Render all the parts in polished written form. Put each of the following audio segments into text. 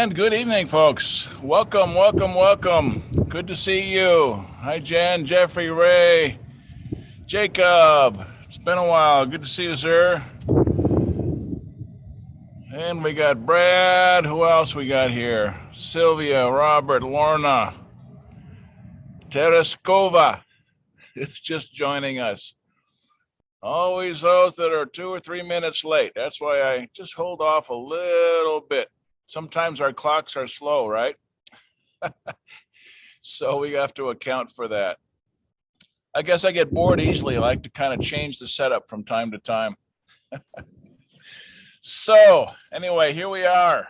And good evening, folks. Welcome, welcome, welcome. Good to see you. Hi, Jen, Jeffrey, Ray, Jacob. It's been a while. Good to see you, sir. And we got Brad. Who else we got here? Sylvia, Robert, Lorna, Tereskova is just joining us. Always those that are 2 or 3 minutes late. That's why I just hold off a little bit. Sometimes our clocks are slow, right? So we have to account for that. I guess I get bored easily. I like to kind of change the setup from time to time. So anyway, here we are.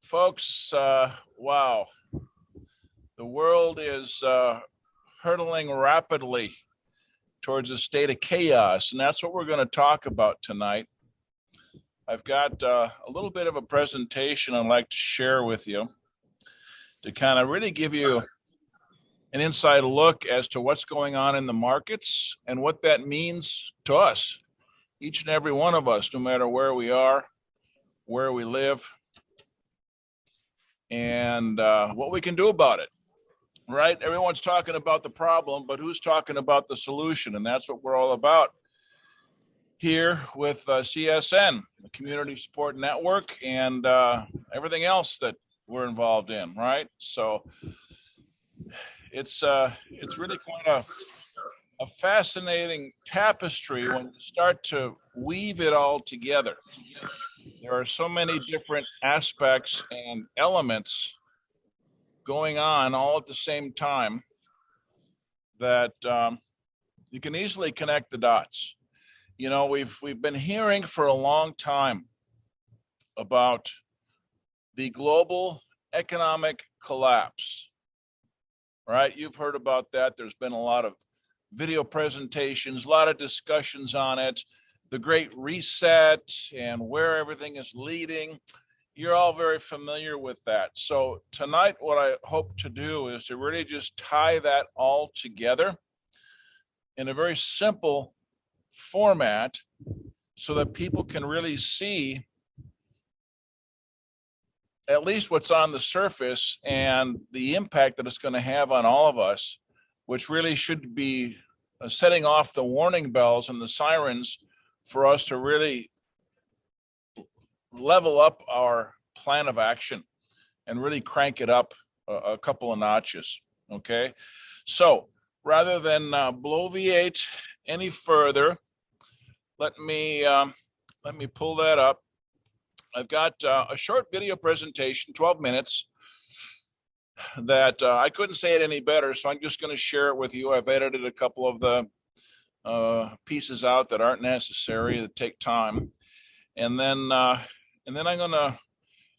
Folks, wow. The world is hurtling rapidly towards a state of chaos, and that's what we're going to talk about tonight. I've got a little bit of a presentation I'd like to share with you to kind of really give you an inside look as to what's going on in the markets and what that means to us, each and every one of us, no matter where we are, where we live, and what we can do about it, right? Everyone's talking about the problem, but who's talking about the solution? And that's what we're all about here with CSN, the Community Support Network, and everything else that we're involved in, right? So it's really kind of a fascinating tapestry when you start to weave it all together. There are so many different aspects and elements going on all at the same time that you can easily connect the dots. You know, we've been hearing for a long time about the global economic collapse, right? You've heard about that. There's been a lot of video presentations, a lot of discussions on it, the Great Reset and where everything is leading. You're all very familiar with that. So tonight, what I hope to do is to really just tie that all together in a very simple format so that people can really see at least what's on the surface and the impact that it's going to have on all of us, which really should be setting off the warning bells and the sirens for us to really level up our plan of action and really crank it up a couple of notches. Okay, so rather than bloviate any further, let me pull that up. I've got a short video presentation, 12 minutes, that I couldn't say it any better, so I'm just going to share it with you. I've edited a couple of the pieces out that aren't necessary, that take time, and then I'm going to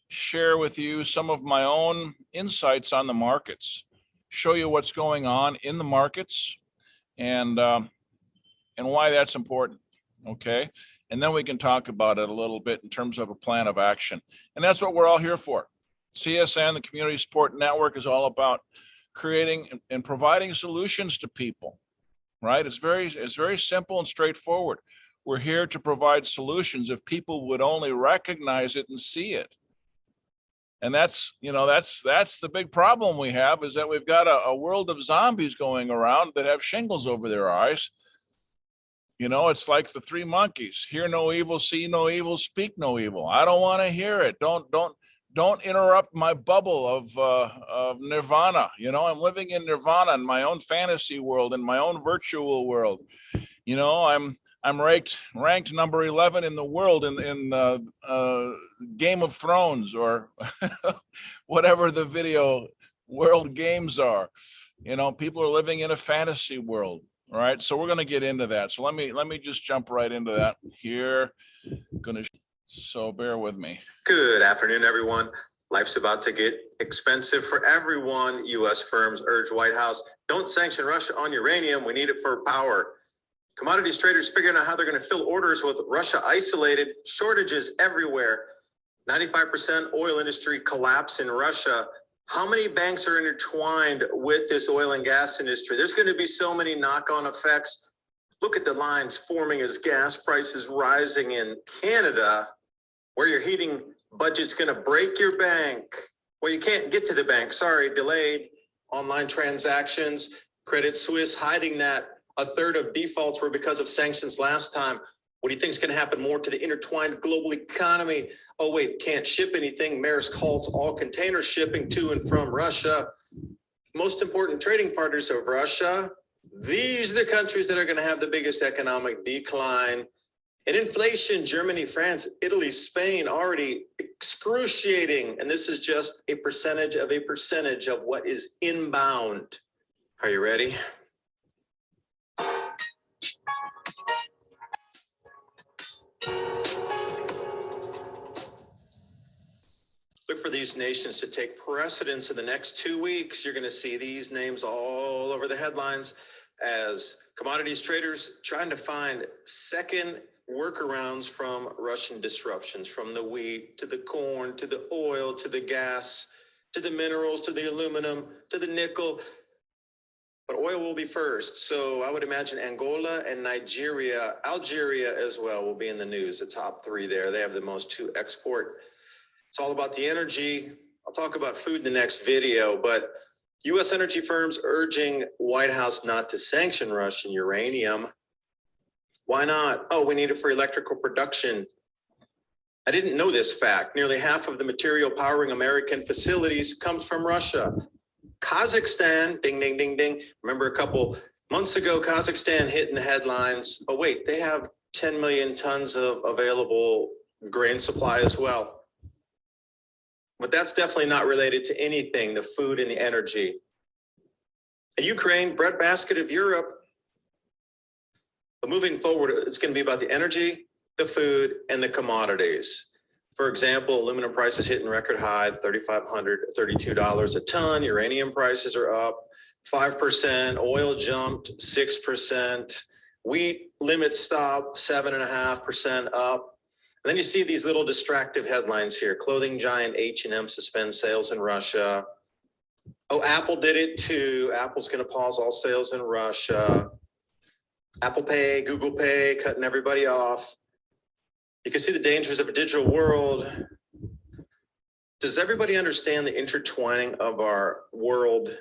share with you some of my own insights on the markets, show you what's going on in the markets, and why that's important. Okay, and then we can talk about it a little bit in terms of a plan of action, and that's what we're all here for. CSN, the Community Support Network, is all about creating and providing solutions to people, right? It's very simple and straightforward. We're here to provide solutions if people would only recognize it and see it. And that's the big problem we have, is that we've got a world of zombies going around that have shingles over their eyes. You know, it's like the three monkeys: hear no evil, see no evil, speak no evil. I don't want to hear it. Don't interrupt my bubble of nirvana. You know, I'm living in nirvana in my own fantasy world, in my own virtual world. You know, I'm ranked number 11 in the world in Game of Thrones, or whatever the video world games are. You know, people are living in a fantasy world. All right, so we're going to get into that. So let me just jump right into that here. So bear with me. Good afternoon, everyone. Life's about to get expensive for everyone. U.S. firms urge White House, don't sanction Russia on uranium. We need it for power. Commodities traders figuring out how they're going to fill orders with Russia isolated, shortages everywhere. 95% oil industry collapse in Russia. How many banks are intertwined with this oil and gas industry? There's going to be so many knock-on effects. Look at the lines forming as gas prices rising in Canada, where you're heating budget's going to break your bank. Well, you can't get to the bank. Sorry, delayed. Online transactions, Credit Suisse hiding that a third of defaults were because of sanctions last time. What do you think is going to happen more to the intertwined global economy? Oh, wait, can't ship anything. Maersk halts all container shipping to and from Russia. Most important trading partners of Russia. These are the countries that are going to have the biggest economic decline. And inflation, Germany, France, Italy, Spain, already excruciating. And this is just a percentage of what is inbound. Are you ready? Look for these nations to take precedence in the next 2 weeks. You're going to see these names all over the headlines as commodities traders trying to find second workarounds from Russian disruptions, from the wheat to the corn to the oil to the gas to the minerals to the aluminum to the nickel. But oil will be first. So I would imagine Angola and Nigeria, Algeria as well will be in the news, the top three there. They have the most to export. It's all about the energy. I'll talk about food in the next video, but U.S. energy firms urging White House not to sanction Russian uranium. Why not? Oh, we need it for electrical production. I didn't know this fact. Nearly half of the material powering American facilities comes from Russia. Kazakhstan, ding, ding, ding, ding. Remember a couple months ago, Kazakhstan hit in the headlines. Oh, wait, they have 10 million tons of available grain supply as well. But that's definitely not related to anything, the food and the energy. And Ukraine, breadbasket of Europe. But moving forward, it's going to be about the energy, the food, and the commodities. For example, aluminum prices hitting record high, $3,500, $32 a ton. Uranium prices are up 5%. Oil jumped 6%. Wheat limit stop 7.5% up. And then you see these little distractive headlines here. Clothing giant H&M suspends sales in Russia. Oh, Apple did it too. Apple's going to pause all sales in Russia. Apple Pay, Google Pay, cutting everybody off. You can see the dangers of a digital world. Does everybody understand the intertwining of our world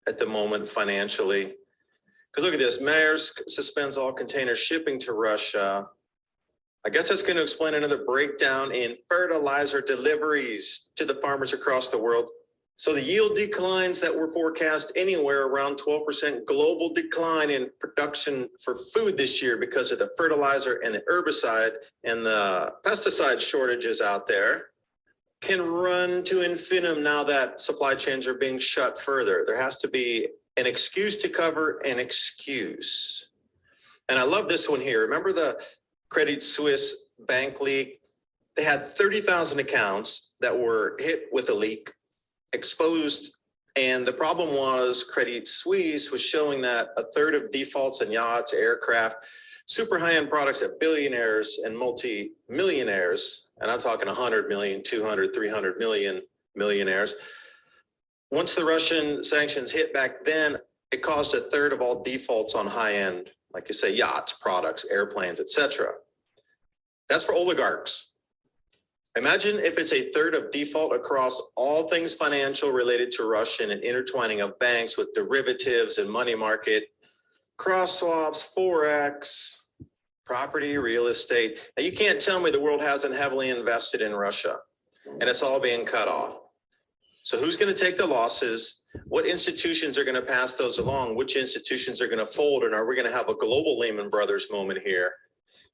at the moment financially? Because look at this. Maersk suspends all container shipping to Russia. I guess that's going to explain another breakdown in fertilizer deliveries to the farmers across the world. So the yield declines that were forecast anywhere around 12% global decline in production for food this year because of the fertilizer and the herbicide and the pesticide shortages out there can run to infinitum now that supply chains are being shut further. There has to be an excuse to cover an excuse. And I love this one here. Remember the Credit Suisse bank leak? They had 30,000 accounts that were hit with a leak, exposed. And the problem was Credit Suisse was showing that a third of defaults in yachts, aircraft, super high-end products at billionaires and multi-millionaires, and I'm talking 100 million, 200, 300 million millionaires. Once the Russian sanctions hit back then, it caused a third of all defaults on high-end, like you say, yachts, products, airplanes, etc. That's for oligarchs. Imagine if it's a third of default across all things financial related to Russian and intertwining of banks with derivatives and money market, cross swaps, Forex, property, real estate. Now you can't tell me the world hasn't heavily invested in Russia and it's all being cut off. So who's going to take the losses? What institutions are going to pass those along? Which institutions are going to fold? And are we going to have a global Lehman Brothers moment here?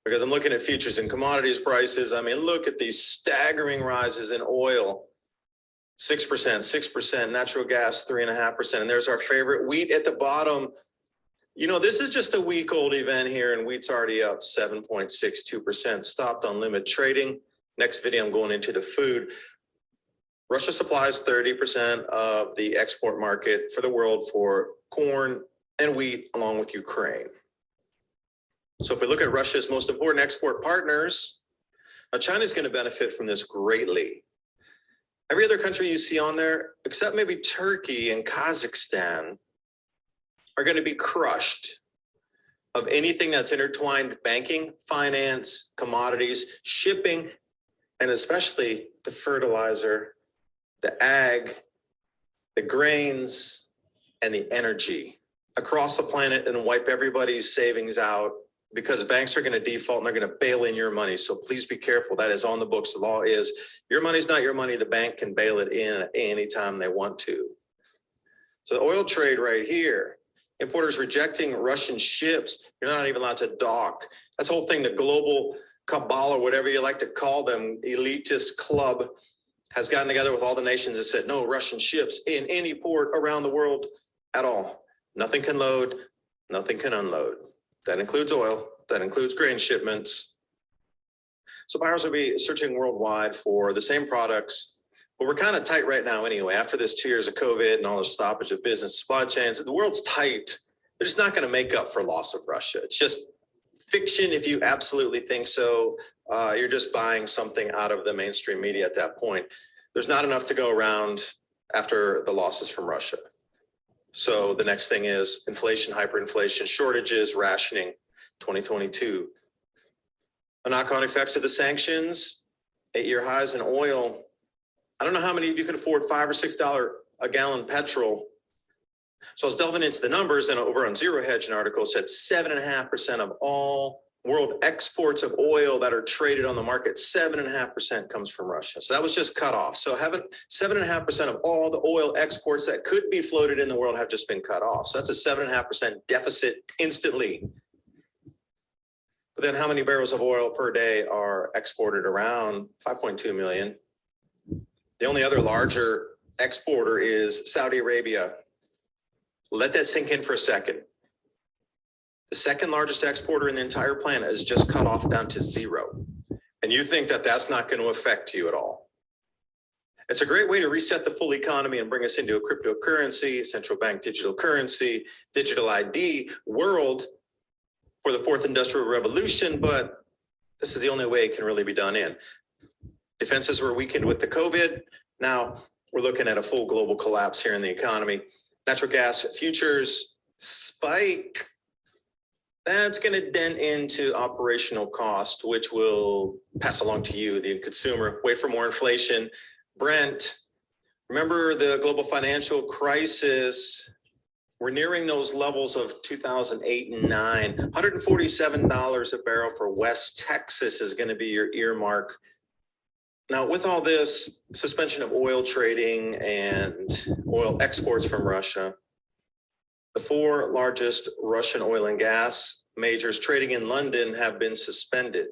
Because I'm looking at futures and commodities prices. I mean, look at these staggering rises in oil, 6%, natural gas, 3.5%. And there's our favorite wheat at the bottom. You know, this is just a week old event here and wheat's already up 7.62%, stopped on limit trading. Next video, I'm going into the food. Russia supplies 30% of the export market for the world for corn and wheat, along with Ukraine. So if we look at Russia's most important export partners, China is going to benefit from this greatly. Every other country you see on there, except maybe Turkey and Kazakhstan, are going to be crushed of anything that's intertwined: banking, finance, commodities, shipping, and especially the fertilizer, the ag, the grains, and the energy across the planet and wipe everybody's savings out because banks are going to default and they're going to bail in your money. So please be careful. That is on the books. The law is your money's not your money. The bank can bail it in at any time they want to. So the oil trade right here, importers rejecting Russian ships. You're not even allowed to dock. That's the whole thing. The global cabal, or whatever you like to call them, elitist club, has gotten together with all the nations and said, no Russian ships in any port around the world at all. Nothing can load, nothing can unload. That includes oil, that includes grain shipments. So buyers will be searching worldwide for the same products, but we're kind of tight right now anyway. After this 2 years of COVID and all the stoppage of business supply chains, the world's tight. They're just not going to make up for loss of Russia. It's just fiction if you absolutely think so. You're just buying something out of the mainstream media at that point. There's not enough to go around after the losses from Russia. So the next thing is inflation, hyperinflation, shortages, rationing, 2022. The knock-on effects of the sanctions, 8-year highs in oil. I don't know how many of you can afford $5 or $6 a gallon petrol. So I was delving into the numbers, and over on Zero Hedge, an article said 7.5% of all world exports of oil that are traded on the market, 7.5% comes from Russia. So that was just cut off. So 7.5% of all the oil exports that could be floated in the world have just been cut off. So that's a 7.5% deficit instantly. But then how many barrels of oil per day are exported around? 5.2 million. The only other larger exporter is Saudi Arabia. Let that sink in for a second. The second largest exporter in the entire planet is just cut off down to 0. And you think that that's not going to affect you at all. It's a great way to reset the full economy and bring us into a cryptocurrency, central bank digital currency, digital ID world for the fourth industrial revolution. But this is the only way it can really be done in. Defenses were weakened with the COVID. Now we're looking at a full global collapse here in the economy. Natural gas futures spike. That's going to dent into operational cost, which will pass along to you, the consumer. Wait for more inflation. Brent, remember the global financial crisis? We're nearing those levels of 2008 and 9. $147 a barrel for West Texas is going to be your earmark. Now, with all this suspension of oil trading and oil exports from Russia, the 4 largest Russian oil and gas majors trading in London have been suspended.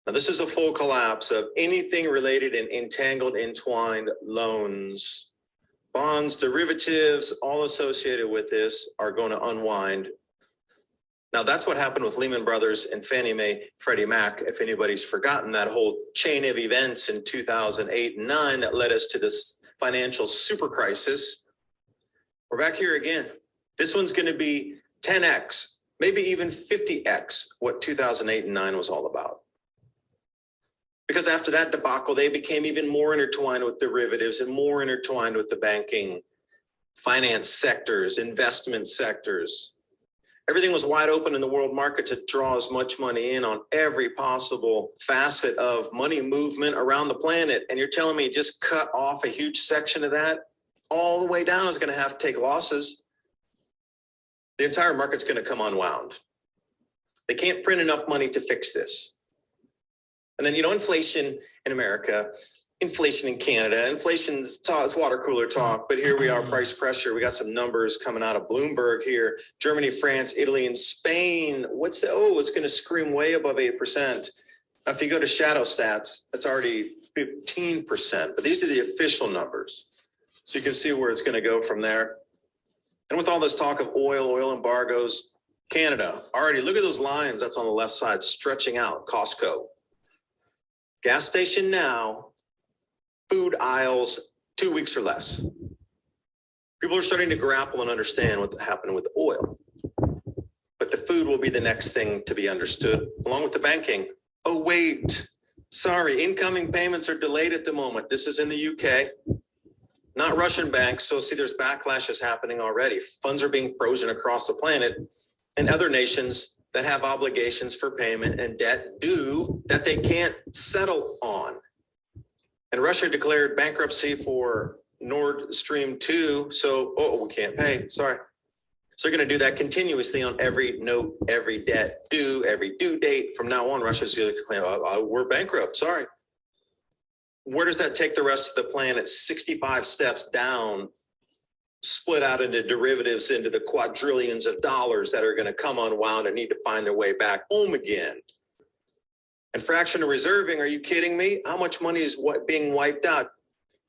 Now, this is a full collapse of anything related in entangled, entwined loans. Bonds, derivatives, all associated with this are going to unwind. Now, that's what happened with Lehman Brothers and Fannie Mae, Freddie Mac. If anybody's forgotten that whole chain of events in 2008 and 9 that led us to this financial super crisis. We're back here again. This one's going to be 10x, maybe even 50x what 2008 and 9 was all about. Because after that debacle, they became even more intertwined with derivatives and more intertwined with the banking, finance sectors, investment sectors. Everything was wide open in the world market to draw as much money in on every possible facet of money movement around the planet. And you're telling me just cut off a huge section of that? All the way down is going to have to take losses. The entire market's going to come unwound. They can't print enough money to fix this. And then, inflation in America, inflation in Canada, inflation's talk, it's water cooler talk, but here we are, price pressure. We got some numbers coming out of Bloomberg here. Germany, France, Italy, and Spain. It's going to scream way above 8%. Now, if you go to shadow stats, it's already 15%, but these are the official numbers. So you can see where it's going to go from there. And with all this talk of oil embargoes, Canada, already look at those lines that's on the left side stretching out. Costco, gas station now, food aisles, 2 weeks or less. People are starting to grapple and understand what happened with the oil. But the food will be the next thing to be understood, along with the banking. Oh, wait, sorry, incoming payments are delayed at the moment. This is in the UK. Not Russian banks. So see, there's backlashes happening already. Funds are being frozen across the planet, and other nations that have obligations for payment and debt due that they can't settle on. And Russia declared bankruptcy for Nord Stream 2. So, we can't pay. Sorry. So they're going to do that continuously on every note, every debt due, every due date. From now on, Russia's going to claim, we're bankrupt. Sorry. Where does that take the rest of the plan? It's 65 steps down, split out into derivatives, into the quadrillions of dollars that are going to come unwound and need to find their way back home again. And fractional reserving, are you kidding me? How much money is being wiped out?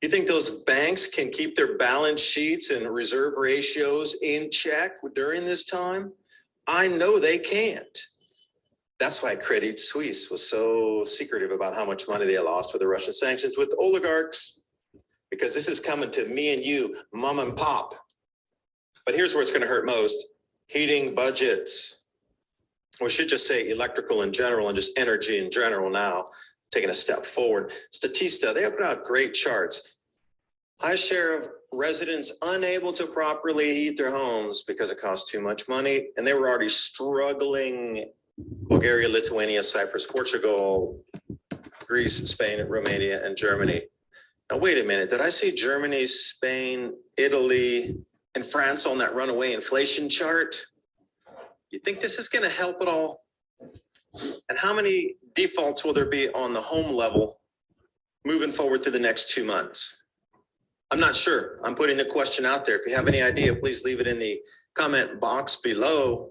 You think those banks can keep their balance sheets and reserve ratios in check during this time? I know they can't. That's why Credit Suisse was so secretive about how much money they lost with the Russian sanctions with oligarchs, because this is coming to me and you, mom and pop. But here's where it's going to hurt most: heating budgets. We should just say electrical in general and just energy in general now, taking a step forward. Statista, they have put out great charts. High share of residents unable to properly heat their homes because it costs too much money. And they were already struggling. Bulgaria, Lithuania, Cyprus, Portugal, Greece, Spain, Romania, and Germany. Now, wait a minute. Did I see Germany, Spain, Italy, and France on that runaway inflation chart? You think this is going to help at all? And how many defaults will there be on the home level moving forward through the next 2 months? I'm not sure. I'm putting the question out there. If you have any idea, please leave it in the comment box below.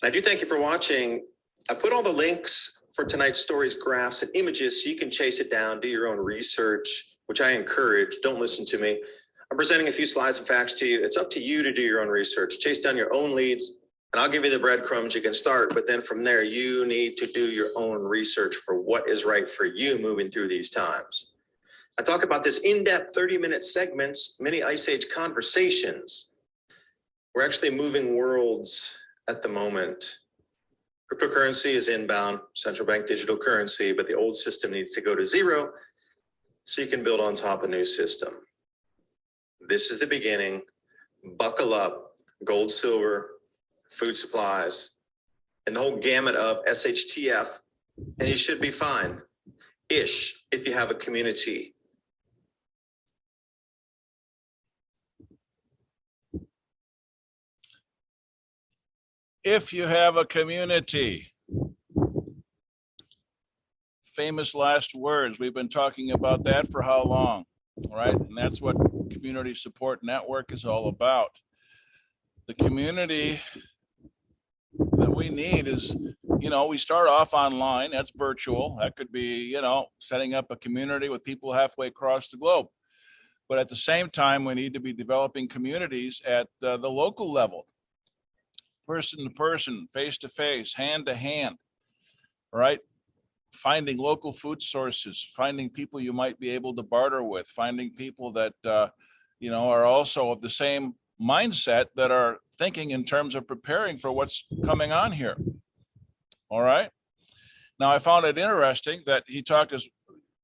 And I do thank you for watching. I put all the links for tonight's stories, graphs, and images so you can chase it down, do your own research, which I encourage. Don't listen to me. I'm presenting a few slides and facts to you. It's up to you to do your own research. Chase down your own leads, and I'll give you the breadcrumbs you can start. But then from there, you need to do your own research for what is right for you moving through these times. I talk about this in-depth 30-minute segments, mini Ice Age conversations. We're actually moving worlds at the moment. Cryptocurrency is inbound, central bank digital currency, but the old system needs to go to zero so you can build on top a new system. This is the beginning. Buckle up. Gold, silver, food supplies, and the whole gamut of SHTF, and you should be fine. Ish, if you have a community. If you have a community. Famous last words. We've been talking about that for how long, right? And that's what Community Support Network is all about. The community that we need is, we start off online. That's virtual. That could be, setting up a community with people halfway across the globe. But at the same time, we need to be developing communities at the local level. Person to person, face to face, hand to hand, right? Finding local food sources, finding people you might be able to barter with, finding people that, are also of the same mindset, that are thinking in terms of preparing for what's coming on here. All right. Now, I found it interesting that he talked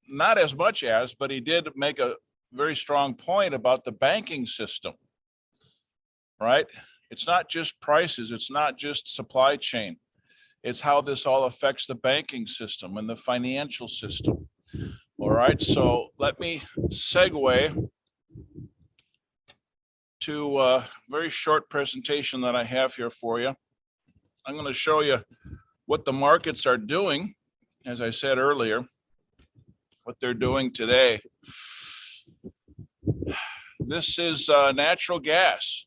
not as much as, but he did make a very strong point about the banking system, right? It's not just prices. It's not just supply chain. It's how this all affects the banking system and the financial system. All right. So let me segue to a very short presentation that I have here for you. I'm going to show you what the markets are doing, as I said earlier, what they're doing today. This is natural gas.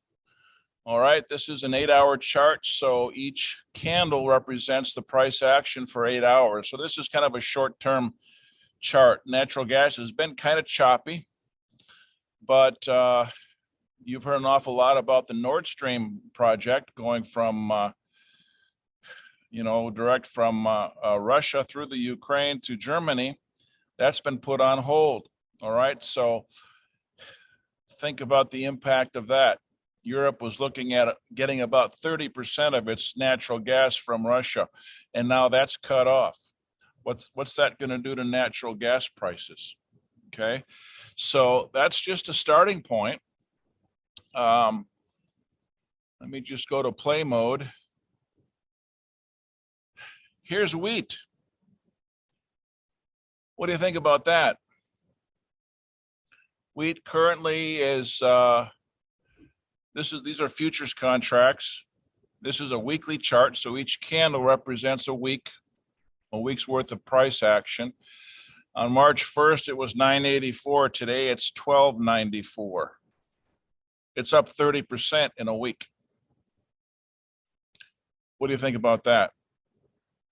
All right, this is an 8-hour chart, so each candle represents the price action for 8 hours. So this is kind of a short-term chart. Natural gas has been kind of choppy, but you've heard an awful lot about the Nord Stream project going from, direct from Russia through the Ukraine to Germany. That's been put on hold. All right, so think about the impact of that. Europe was looking at getting about 30% of its natural gas from Russia, and now that's cut off. What's that going to do to natural gas prices? Okay, so that's just a starting point. Let me just go to play mode. Here's wheat. What do you think about that? Wheat currently is, these are futures contracts. This is a weekly chart, so each candle represents a week's worth of price action. On March 1st, it was 984. Today, it's 1294. It's up 30% in a week. What do you think about that?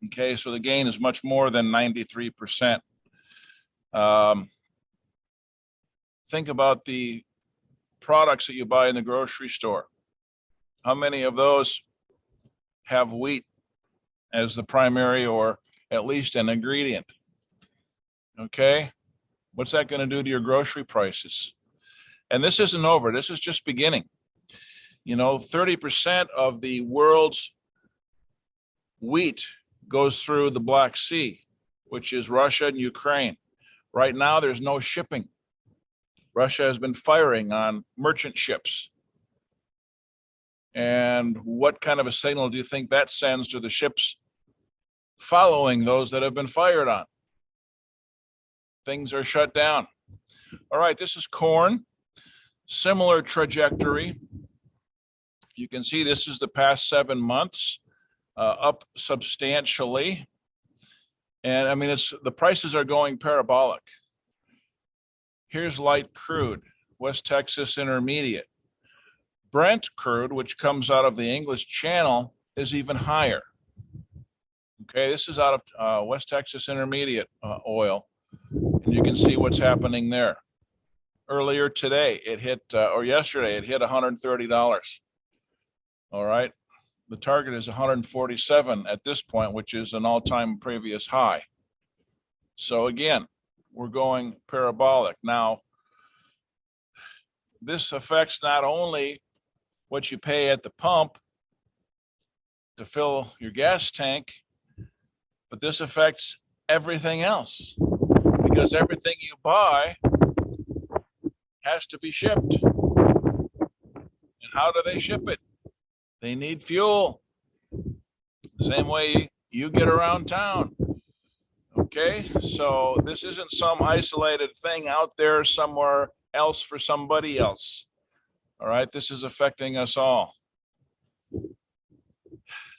Okay, so the gain is much more than 93%. Think about the products that you buy in the grocery store. How many of those have wheat as the primary or at least an ingredient? Okay, what's that going to do to your grocery prices? And this isn't over. This is just beginning. 30% of the world's wheat goes through the Black Sea, which is Russia and Ukraine. Right now, there's no shipping. Russia has been firing on merchant ships. And what kind of a signal do you think that sends to the ships following those that have been fired on? Things are shut down. All right, this is corn. Similar trajectory. You can see this is the past 7 months, up substantially. And I mean, the prices are going parabolic. Here's light crude, West Texas Intermediate. Brent crude, which comes out of the English Channel, is even higher. Okay, this is out of West Texas Intermediate oil. And you can see what's happening there. Earlier today, it hit, or yesterday, it hit $130. All right. The target is 147 at this point, which is an all-time previous high. So again, we're going parabolic. Now, this affects not only what you pay at the pump to fill your gas tank, but this affects everything else, because everything you buy has to be shipped. And how do they ship it? They need fuel. The same way you get around town. Okay, so this isn't some isolated thing out there somewhere else for somebody else. All right, this is affecting us all.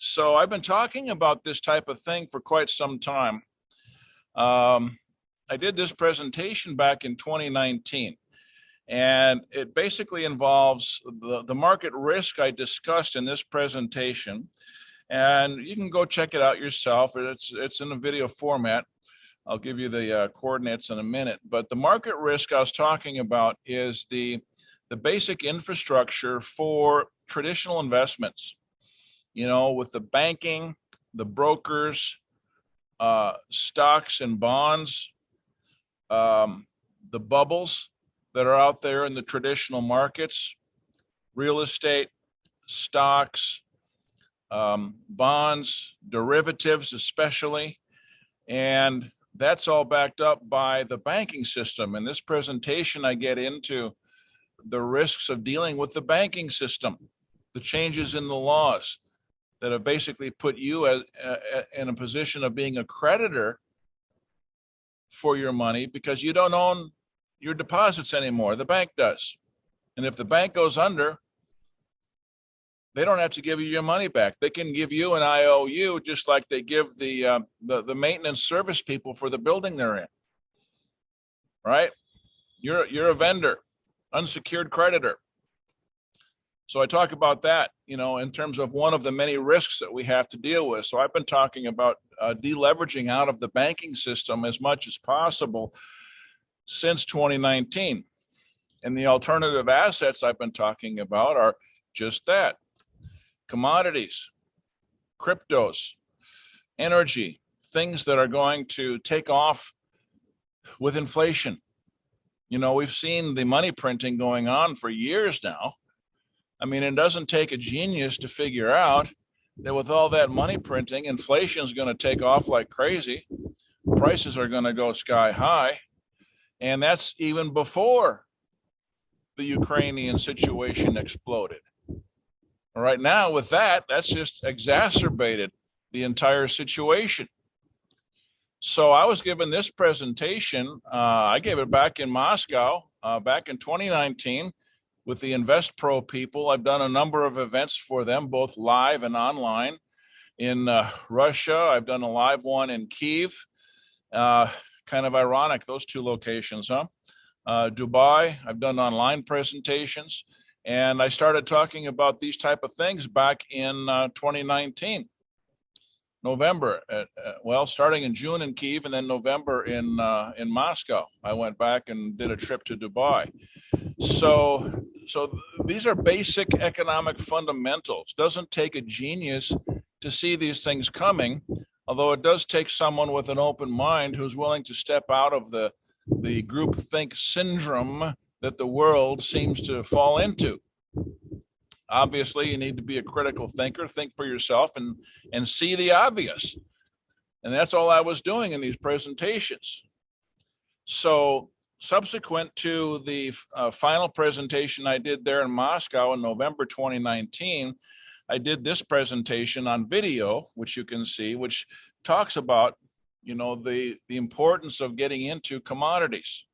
So I've been talking about this type of thing for quite some time. I did this presentation back in 2019, and it basically involves the market risk I discussed in this presentation. And you can go check it out yourself. It's in a video format. I'll give you the coordinates in a minute. But the market risk I was talking about is the basic infrastructure for traditional investments. With the banking, the brokers, stocks and bonds, the bubbles that are out there in the traditional markets, real estate, stocks, bonds, derivatives especially, and that's all backed up by the banking system. In this presentation, I get into the risks of dealing with the banking system, the changes in the laws that have basically put you in a position of being a creditor for your money because you don't own your deposits anymore. The bank does. And if the bank goes under, they don't have to give you your money back. They can give you an IOU just like they give the maintenance service people for the building they're in. Right? You're a vendor, unsecured creditor. So I talk about that, in terms of one of the many risks that we have to deal with. So I've been talking about deleveraging out of the banking system as much as possible since 2019. And the alternative assets I've been talking about are just that. Commodities, cryptos, energy, things that are going to take off with inflation. We've seen the money printing going on for years now. I mean, it doesn't take a genius to figure out that with all that money printing, inflation is going to take off like crazy. Prices are going to go sky high. And that's even before the Ukrainian situation exploded. Right now, with that's just exacerbated the entire situation. So I was given this presentation. I gave it back in Moscow back in 2019 with the Invest Pro people. I've done a number of events for them, both live and online. In Russia, I've done a live one in Kyiv. Kind of ironic, those two locations, huh? Dubai, I've done online presentations. And I started talking about these type of things back in 2019. November, starting in June in Kyiv and then November in Moscow. I went back and did a trip to Dubai. So these are basic economic fundamentals. Doesn't take a genius to see these things coming, although it does take someone with an open mind who's willing to step out of the groupthink syndrome that the world seems to fall into. Obviously, you need to be a critical thinker, think for yourself, and see the obvious. And that's all I was doing in these presentations. So subsequent to the final presentation I did there in Moscow in November 2019, I did this presentation on video, which you can see, which talks about, the importance of getting into commodities,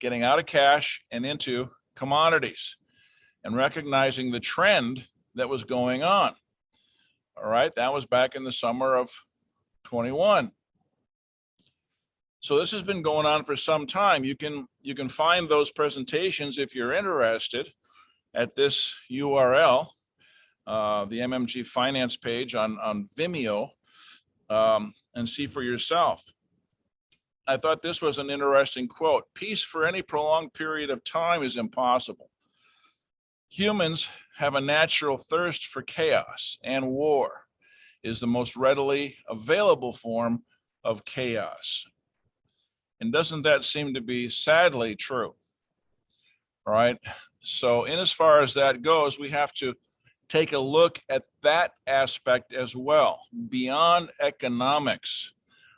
getting out of cash and into commodities, and recognizing the trend that was going on. All right, that was back in the summer of 21. So this has been going on for some time. You can find those presentations if you're interested at this URL, the MMG Finance page on Vimeo, and see for yourself. I thought this was an interesting quote. Peace for any prolonged period of time is impossible. Humans have a natural thirst for chaos, and war is the most readily available form of chaos. And doesn't that seem to be sadly true? All right. So in as far as that goes, we have to take a look at that aspect as well. Beyond economics,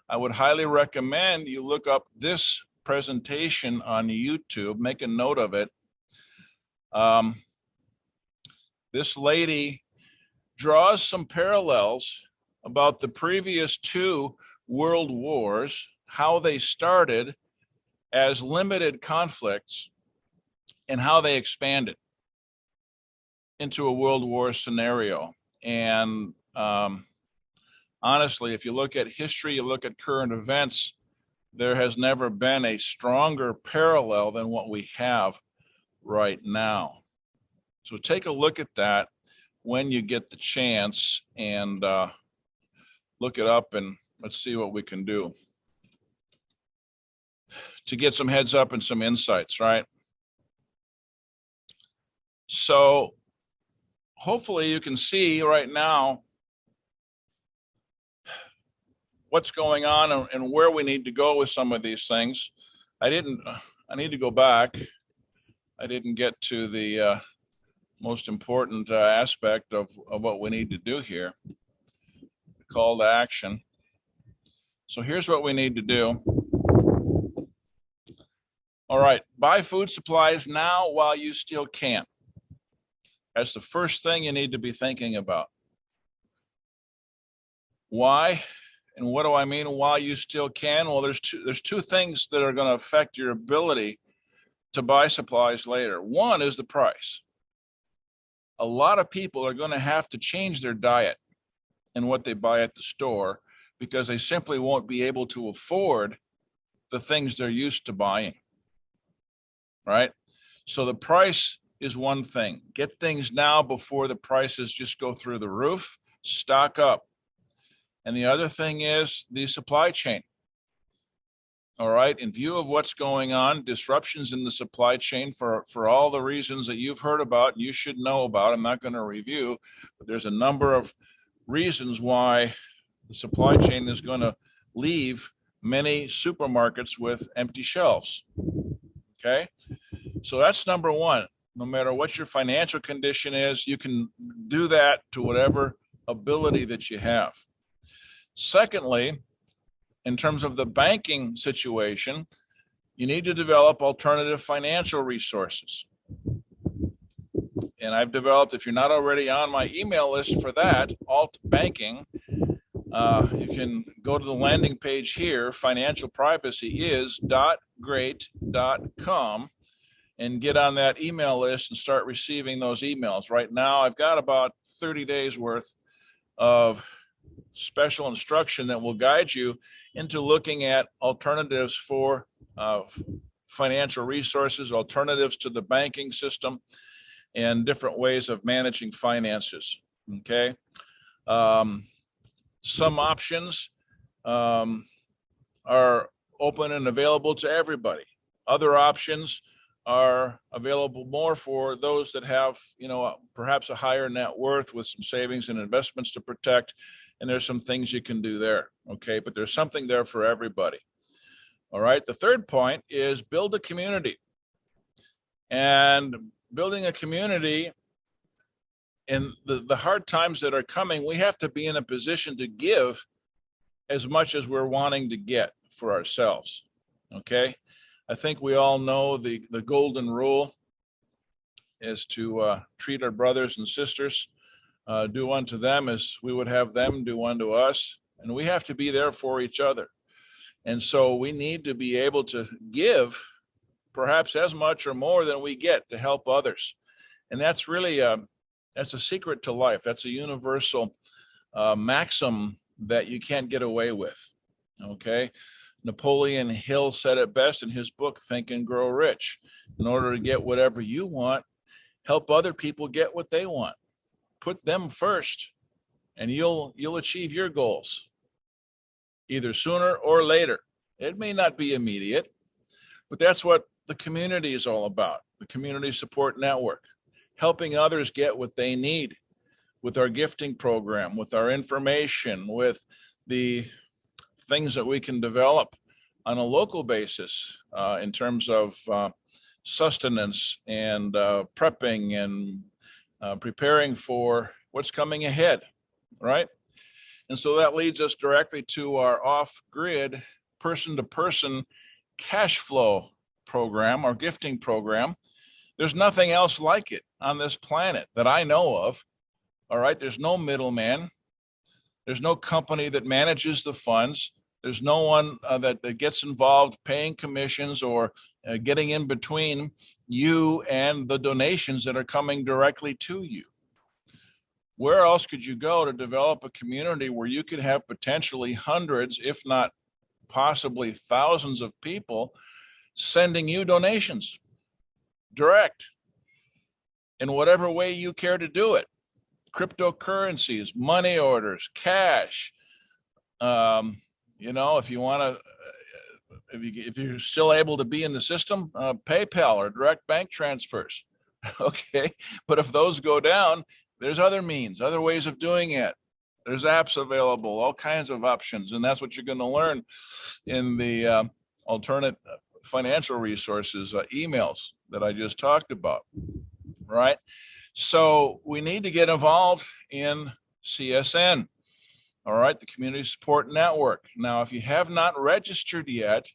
I would highly recommend you look up this presentation on YouTube, make a note of it. This lady draws some parallels about the previous two world wars, how they started as limited conflicts and how they expanded into a world war scenario. And honestly, if you look at history, you look at current events, there has never been a stronger parallel than what we have right now. So take a look at that when you get the chance and look it up, and let's see what we can do to get some heads up and some insights, right? So hopefully you can see right now what's going on and where we need to go with some of these things. I need to go back. I didn't get to the most important aspect of what we need to do here, call to action. So here's what we need to do. All right, buy food supplies now while you still can. That's the first thing you need to be thinking about. Why? And what do I mean while you still can? Well, there's two things that are going to affect your ability to buy supplies later. One is the price. A lot of people are going to have to change their diet and what they buy at the store because they simply won't be able to afford the things they're used to buying, right? So the price is one thing. Get things now before the prices just go through the roof. Stock up. And the other thing is the supply chain. All right, in view of what's going on, disruptions in the supply chain for all the reasons that you've heard about, you should know about. I'm not going to review, but there's a number of reasons why the supply chain is going to leave many supermarkets with empty shelves. Okay, so that's number one. No matter what your financial condition is, you can do that to whatever ability that you have. Secondly, in terms of the banking situation, you need to develop alternative financial resources. And I've developed, if you're not already on my email list for that, alt banking, You can go to the landing page here, financialprivacyis.great.com, and get on that email list and start receiving those emails. Right now, I've got about 30 days worth of special instruction that will guide you into looking at alternatives for financial resources, alternatives to the banking system, and different ways of managing finances. Okay. Some options are open and available to everybody. Other options are available more for those that have, perhaps a higher net worth with some savings and investments to protect. And there's some things you can do there. Okay. But there's something there for everybody. All right. The third point is build a community. And building a community in the hard times that are coming, we have to be in a position to give as much as we're wanting to get for ourselves. Okay. I think we all know the golden rule is to treat our brothers and sisters, do unto them as we would have them do unto us. And we have to be there for each other. And so we need to be able to give perhaps as much or more than we get to help others. And that's really that's a secret to life. That's a universal maxim that you can't get away with. Okay. Napoleon Hill said it best in his book, Think and Grow Rich. In order to get whatever you want, help other people get what they want. Put them first, and you'll achieve your goals, either sooner or later. It may not be immediate, but that's what the community is all about. The community support network, helping others get what they need with our gifting program, with our information, with the things that we can develop on a local basis in terms of sustenance and prepping and preparing for what's coming ahead, right? And so that leads us directly to our off-grid, person-to-person cash flow program, our gifting program. There's nothing else like it on this planet that I know of. All right, there's no middleman. There's no company that manages the funds. There's no one that gets involved paying commissions or getting in between you and the donations that are coming directly to you. Where else could you go to develop a community where you could have potentially hundreds, if not possibly thousands of people sending you donations direct in whatever way you care to do it? Cryptocurrencies, money orders, cash. If you want to, if you're still able to be in the system, PayPal or direct bank transfers. Okay. But if those go down, there's other means, other ways of doing it. There's apps available, all kinds of options. And that's what you're going to learn in the alternate financial resources emails that I just talked about. Right. So we need to get involved in CSN. All right, the Community Support Network. Now, if you have not registered yet,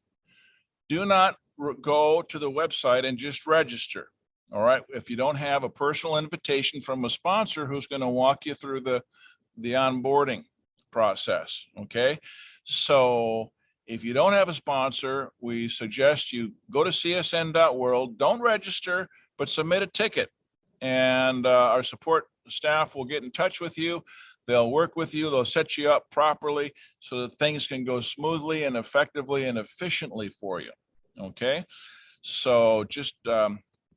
do not go to the website and just register. All right, if you don't have a personal invitation from a sponsor who's going to walk you through the onboarding process. Okay, so if you don't have a sponsor, we suggest you go to csn.world, don't register, but submit a ticket. And our support staff will get in touch with you. They'll work with you. They'll set you up properly so that things can go smoothly and effectively and efficiently for you. Okay. So just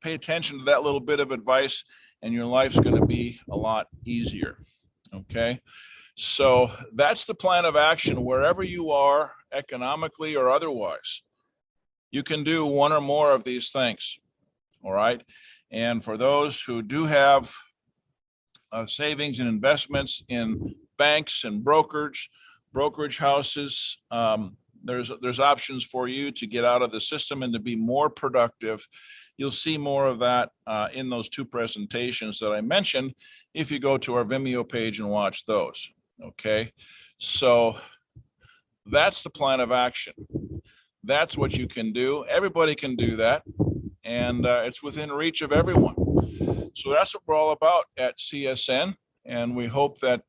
pay attention to that little bit of advice and your life's going to be a lot easier. Okay. So that's the plan of action wherever you are, economically or otherwise. You can do one or more of these things. All right. And for those who do have savings and investments in banks and brokerage houses, there's options for you to get out of the system and to be more productive. You'll see more of that in those two presentations that I mentioned if you go to our Vimeo page and watch those. Okay, so that's the plan of action. That's what you can do. Everybody can do that, and it's within reach of everyone. So that's what we're all about at CSN, and we hope that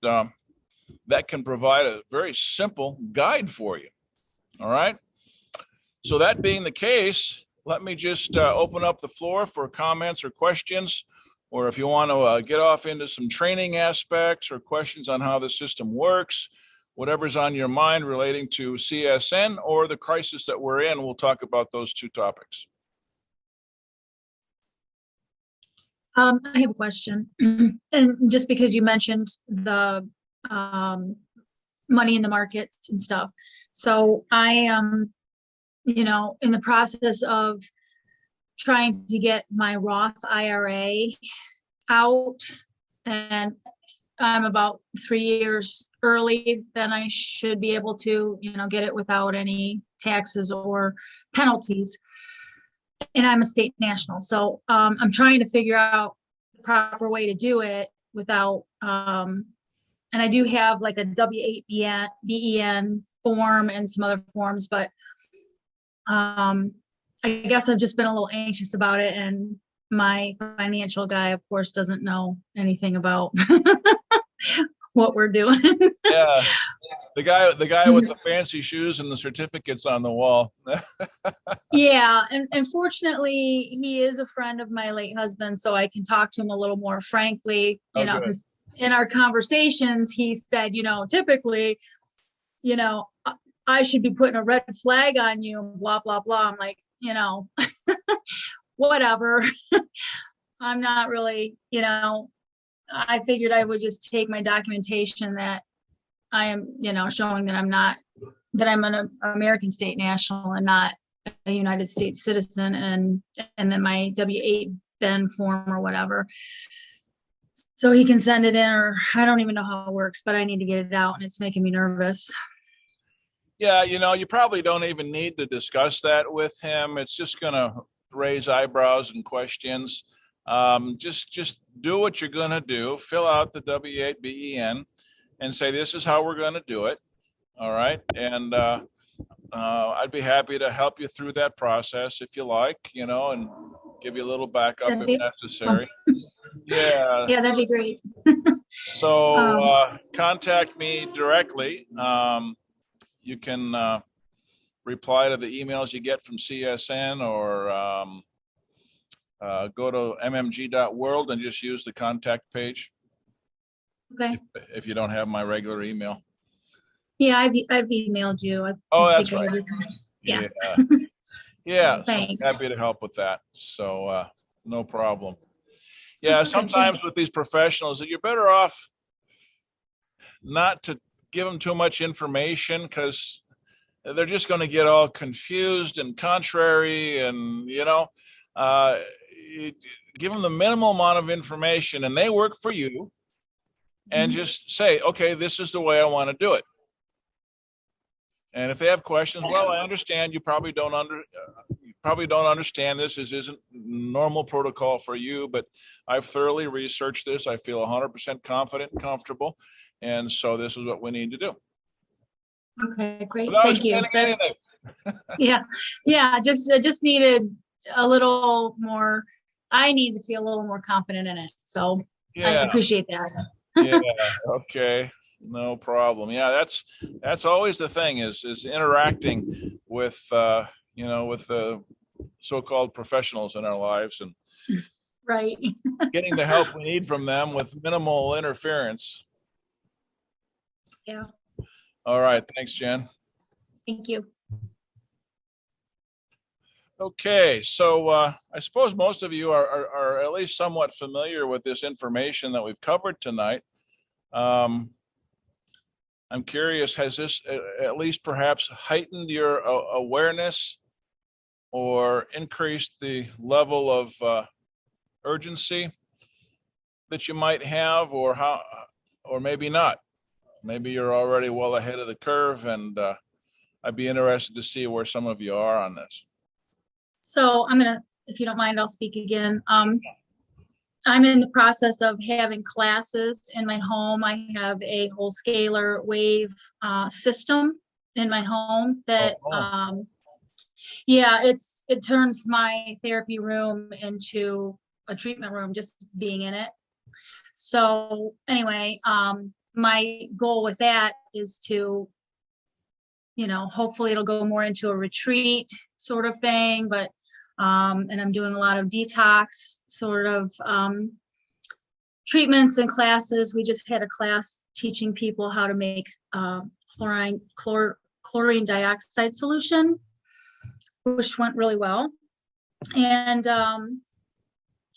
that can provide a very simple guide for you. All right. So that being the case, let me just open up the floor for comments or questions, or if you want to get off into some training aspects or questions on how the system works, whatever's on your mind relating to CSN or the crisis that we're in, we'll talk about those two topics. I have a question. And just because you mentioned the money in the markets and stuff. So I am, in the process of trying to get my Roth IRA out, and I'm about 3 years early, then I should be able to, get it without any taxes or penalties. And I'm a state national. So I'm trying to figure out the proper way to do it without, and I do have like a W-8 BEN form and some other forms, but I guess I've just been a little anxious about it. And my financial guy, of course, doesn't know anything about what we're doing. Yeah. The guy with the fancy shoes and the certificates on the wall. Yeah, and fortunately, he is a friend of my late husband, so I can talk to him a little more frankly, because in our conversations, he said, typically, I should be putting a red flag on you, blah, blah, blah. I'm like, whatever. I'm not really, I figured I would just take my documentation that I am, showing that I'm an American state national and not a United States citizen, and then my W-8 BEN form or whatever. So he can send it in, or I don't even know how it works, but I need to get it out and it's making me nervous. Yeah, you probably don't even need to discuss that with him. It's just going to raise eyebrows and questions. Just do what you're going to do. Fill out the W-8 BEN and say, this is how we're going to do it. All right. And I'd be happy to help you through that process if you like, and give you a little backup if necessary. Yeah. Yeah, that'd be great. So contact me directly. You can reply to the emails you get from CSN, or go to mmg.world and just use the contact page. Okay. If you don't have my regular email. Yeah, I've emailed you. That's right. Yeah. Yeah. Thanks. So I'm happy to help with that. So no problem. Yeah, sometimes with these professionals, you're better off not to give them too much information, because they're just going to get all confused and contrary, and give them the minimal amount of information, and they work for you, and just say, okay, this is the way I want to do it. And if they have questions, well, I understand you probably don't understand this. This isn't normal protocol for you, but I've thoroughly researched this. I feel 100% confident and comfortable, and so this is what we need to do. Okay, great. Thank you. Yeah. I just needed a little more. I need to feel a little more confident in it. So yeah. I appreciate that. Yeah. Okay. No problem. Yeah, that's always the thing is interacting with with the so-called professionals in our lives, and right. getting the help we need from them with minimal interference. Yeah. All right. Thanks, Jen. Thank you. Okay, so I suppose most of you are at least somewhat familiar with this information that we've covered tonight. I'm curious, has this at least perhaps heightened your awareness or increased the level of urgency that you might have, or maybe not? Maybe you're already well ahead of the curve, and I'd be interested to see where some of you are on this. So if you don't mind, I'll speak again. I'm in the process of having classes in my home. I have a whole scalar wave system in my home that, it turns my therapy room into a treatment room just being in it. So anyway, my goal with that is to, hopefully it'll go more into a retreat sort of thing, but, and I'm doing a lot of detox sort of, treatments and classes. We just had a class teaching people how to make, chlorine dioxide solution, which went really well. And,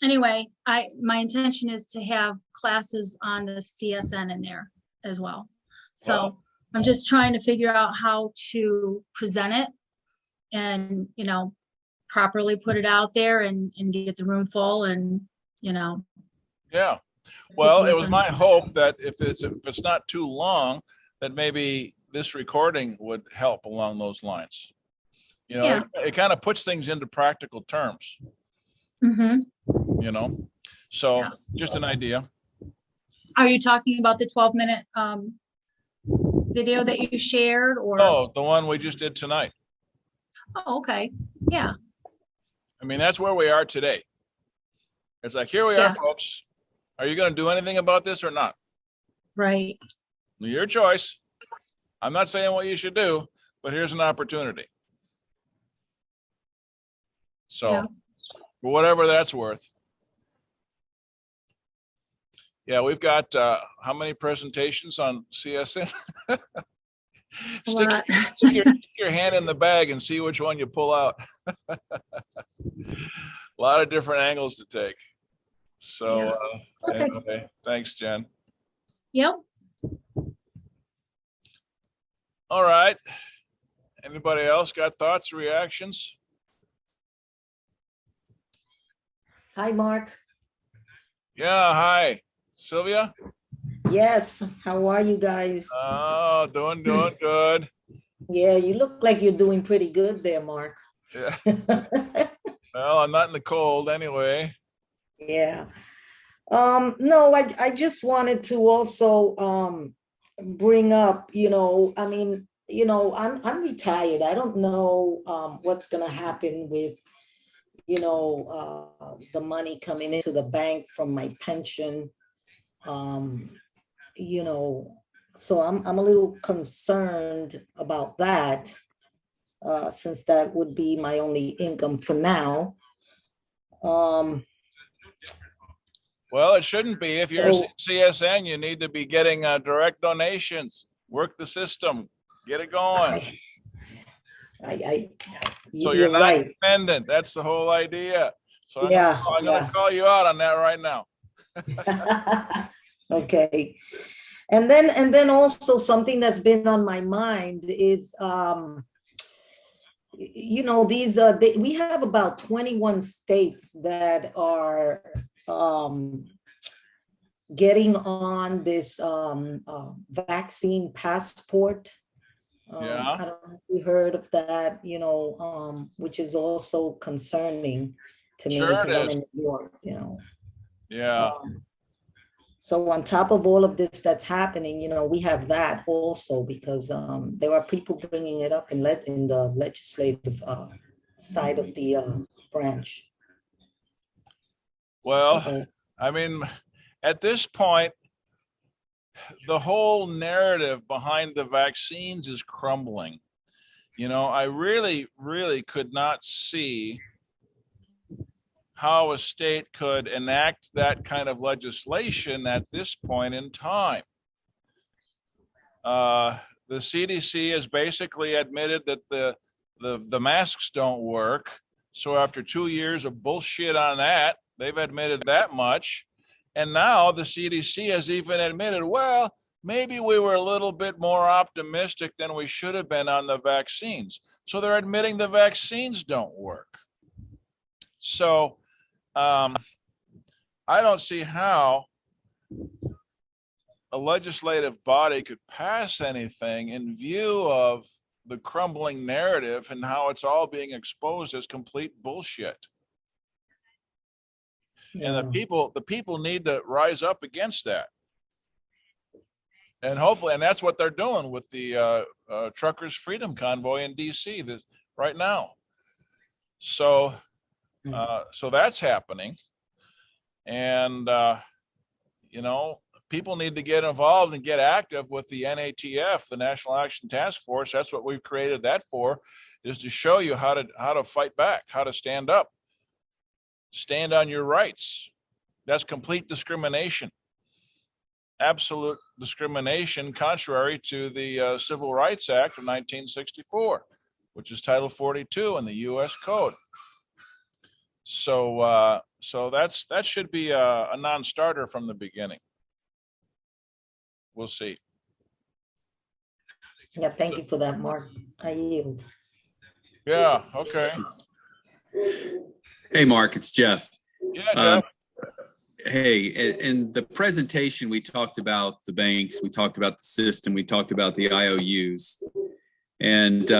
anyway, my intention is to have classes on the CSN in there as well. So Wow. I'm just trying to figure out how to present it and, properly put it out there and get the room full and, Yeah. Well, it was listen. my hope that if it's not too long, that maybe this recording would help along those lines. Yeah. It kind of puts things into practical terms, Mm-hmm. So Yeah. just an idea. Are you talking about the 12-minute video that you shared, or? Oh, the one we just did tonight. Oh, okay. Yeah. I mean, that's where we are today. It's like, here we Yeah. are, folks. Are you going to do anything about this or not? Right. Your choice. I'm not saying what you should do, but here's an opportunity. So, Yeah. for whatever that's worth. Yeah, we've got how many presentations on CSN? Stick your hand in the bag and see which one you pull out. A lot of different angles to take. So, Okay. Anyway, thanks, Jen. Yep. All right. Anybody else got thoughts, reactions? Hi, Mark. Yeah, hi. Sylvia? Yes, how are you guys? Oh, doing good. Yeah, you look like you're doing pretty good there, Mark. Yeah. Well, I'm not in the cold anyway. Yeah. No, I just wanted to also bring up, I'm retired. I don't know what's gonna happen with, the money coming into the bank from my pension. So I'm a little concerned about that, since that would be my only income for now. Well, it shouldn't be. If you're So- CSN, you need to be getting direct donations. Work the system. Get it going. So you're not right. dependent. That's the whole idea. So I'm Yeah, going to call you out on that right now. Okay. And then also something that's been on my mind is, we have about 21 states that are getting on this vaccine passport. Yeah. I don't know if you heard of that, which is also concerning to me Sure it because I'm is. in New York, Yeah. So on top of all of this that's happening, we have that also because there are people bringing it up in the legislative side of the branch. Well, So, I mean, at this point, the whole narrative behind the vaccines is crumbling. I really, really could not see how a state could enact that kind of legislation at this point in time. The CDC has basically admitted that the masks don't work. So after 2 years of bullshit on that, they've admitted that much. And now the CDC has even admitted, well, maybe we were a little bit more optimistic than we should have been on the vaccines. So they're admitting the vaccines don't work. So I don't see how a legislative body could pass anything in view of the crumbling narrative and how it's all being exposed as complete bullshit. yeah. And the people need to rise up against that. And hopefully, and that's what they're doing with the Truckers Freedom Convoy in DC right now. So, so that's happening. And, people need to get involved and get active with the NATF, the National Action Task Force. That's what we've created that for, is to show you how to fight back, how to stand up, stand on your rights. That's complete discrimination, absolute discrimination, contrary to the Civil Rights Act of 1964, which is Title 42 in the U.S. Code. So that should be a non-starter from the beginning. We'll see. Yeah, thank you for that, Mark. I yield. Yeah. Okay. Hey, Mark, it's Jeff. Yeah, Jeff. Hey, in the presentation, we talked about the banks, we talked about the system, we talked about the IOUs. And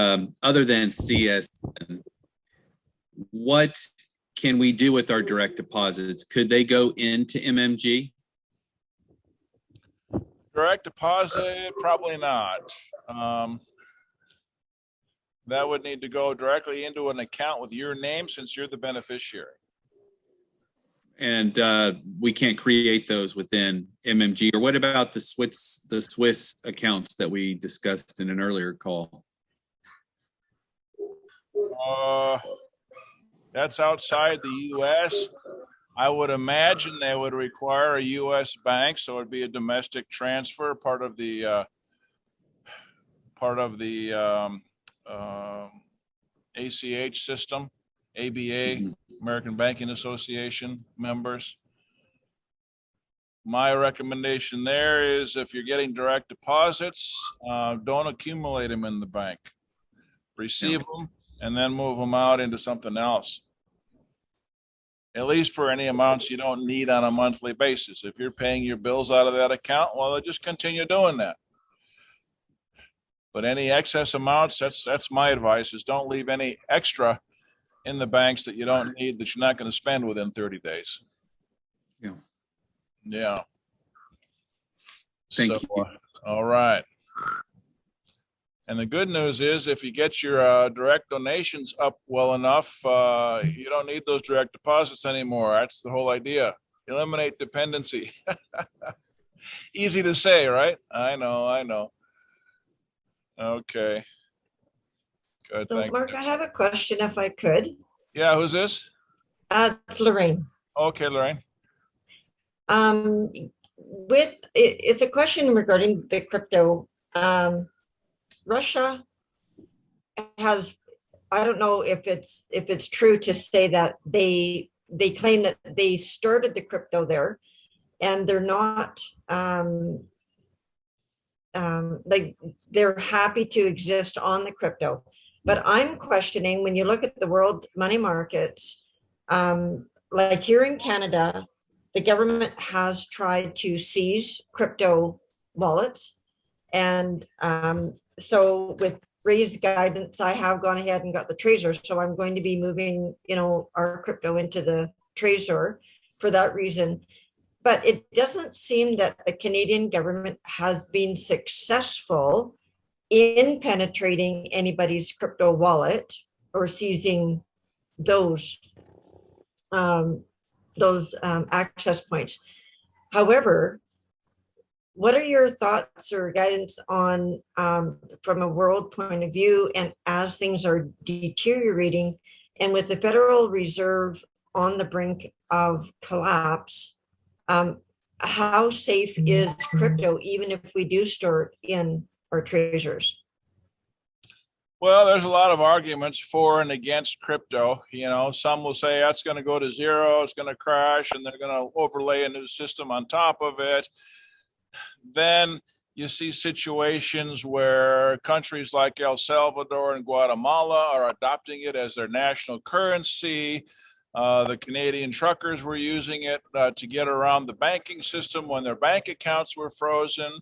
other than CS, what can we do with our direct deposits? Could they go into MMG? Direct deposit, probably not. That would need to go directly into an account with your name since you're the beneficiary. And we can't create those within MMG. Or what about the Swiss accounts that we discussed in an earlier call? That's outside the U.S. I would imagine they would require a U.S. bank, so it'd be a domestic transfer, part of the ACH system, ABA, American Banking Association members. My recommendation there is, if you're getting direct deposits, don't accumulate them in the bank. Receive them and then move them out into something else. At least for any amounts you don't need on a monthly basis. If you're paying your bills out of that account, well, just continue doing that. But any excess amounts, that's my advice, is don't leave any extra in the banks that you don't need, that you're not going to spend within 30 days. Yeah. Yeah. Thank you. All right. And the good news is, if you get your direct donations up well enough, you don't need those direct deposits anymore. That's the whole idea. Eliminate dependency. Easy to say, right? I know. Okay. Good. So, Mark, I have a question, if I could. Yeah, who's this? It's Lorraine. Okay, Lorraine. It's a question regarding the crypto. Russia has, I don't know if it's true to say that they claim that they started the crypto there, and they're not like, they're happy to exist on the crypto. But I'm questioning, when you look at the world money markets, like here in Canada, the government has tried to seize crypto wallets. And so with Ray's guidance, I have gone ahead and got the Trezor. So I'm going to be moving, our crypto into the Trezor for that reason. But it doesn't seem that the Canadian government has been successful in penetrating anybody's crypto wallet or seizing those access points. However, what are your thoughts or guidance on, from a world point of view, and as things are deteriorating, and with the Federal Reserve on the brink of collapse, how safe is crypto, even if we do store it in our Trezors? Well, there's a lot of arguments for and against crypto. Some will say that's going to go to zero, it's going to crash, and they're going to overlay a new system on top of it. Then you see situations where countries like El Salvador and Guatemala are adopting it as their national currency. The Canadian truckers were using it to get around the banking system when their bank accounts were frozen.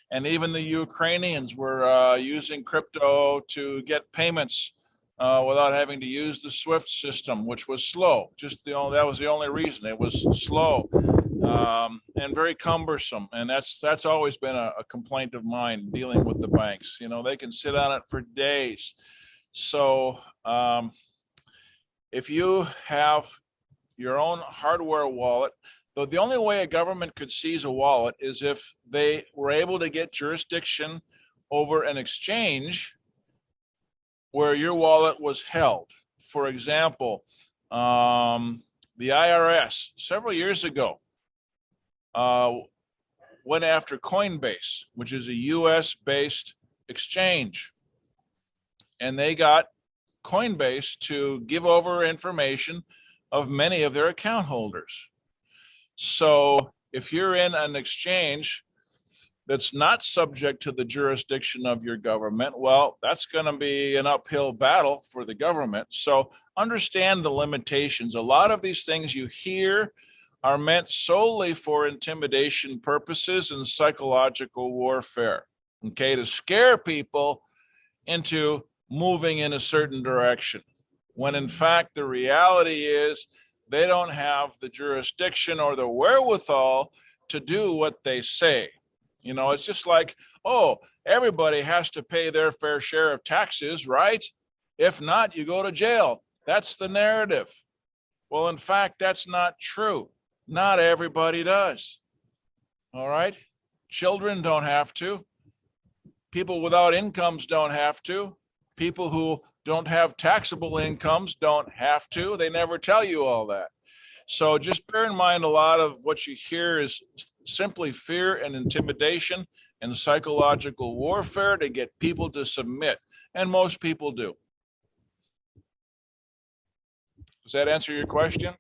And even the Ukrainians were using crypto to get payments without having to use the SWIFT system, which was slow. That was the only reason. It was slow and very cumbersome. And that's always been a complaint of mine, dealing with the banks. They can sit on it for days. So if you have your own hardware wallet the only way a government could seize a wallet is if they were able to get jurisdiction over an exchange where your wallet was held. For example, the IRS several years ago went after Coinbase, which is a US based exchange. And they got Coinbase to give over information of many of their account holders. So if you're in an exchange that's not subject to the jurisdiction of your government, well, that's going to be an uphill battle for the government. So understand the limitations. A lot of these things you hear are meant solely for intimidation purposes and psychological warfare, okay, to scare people into moving in a certain direction, when in fact the reality is they don't have the jurisdiction or the wherewithal to do what they say. You know, it's just like, oh, everybody has to pay their fair share of taxes, right? If not, you go to jail. That's the narrative. Well, in fact, that's not true. Not everybody does. All right? Children don't have to. People without incomes don't have to. People who don't have taxable incomes don't have to. They never tell you all that. So just bear in mind, a lot of what you hear is simply fear and intimidation and psychological warfare to get people to submit. And most people do. Does that answer your question?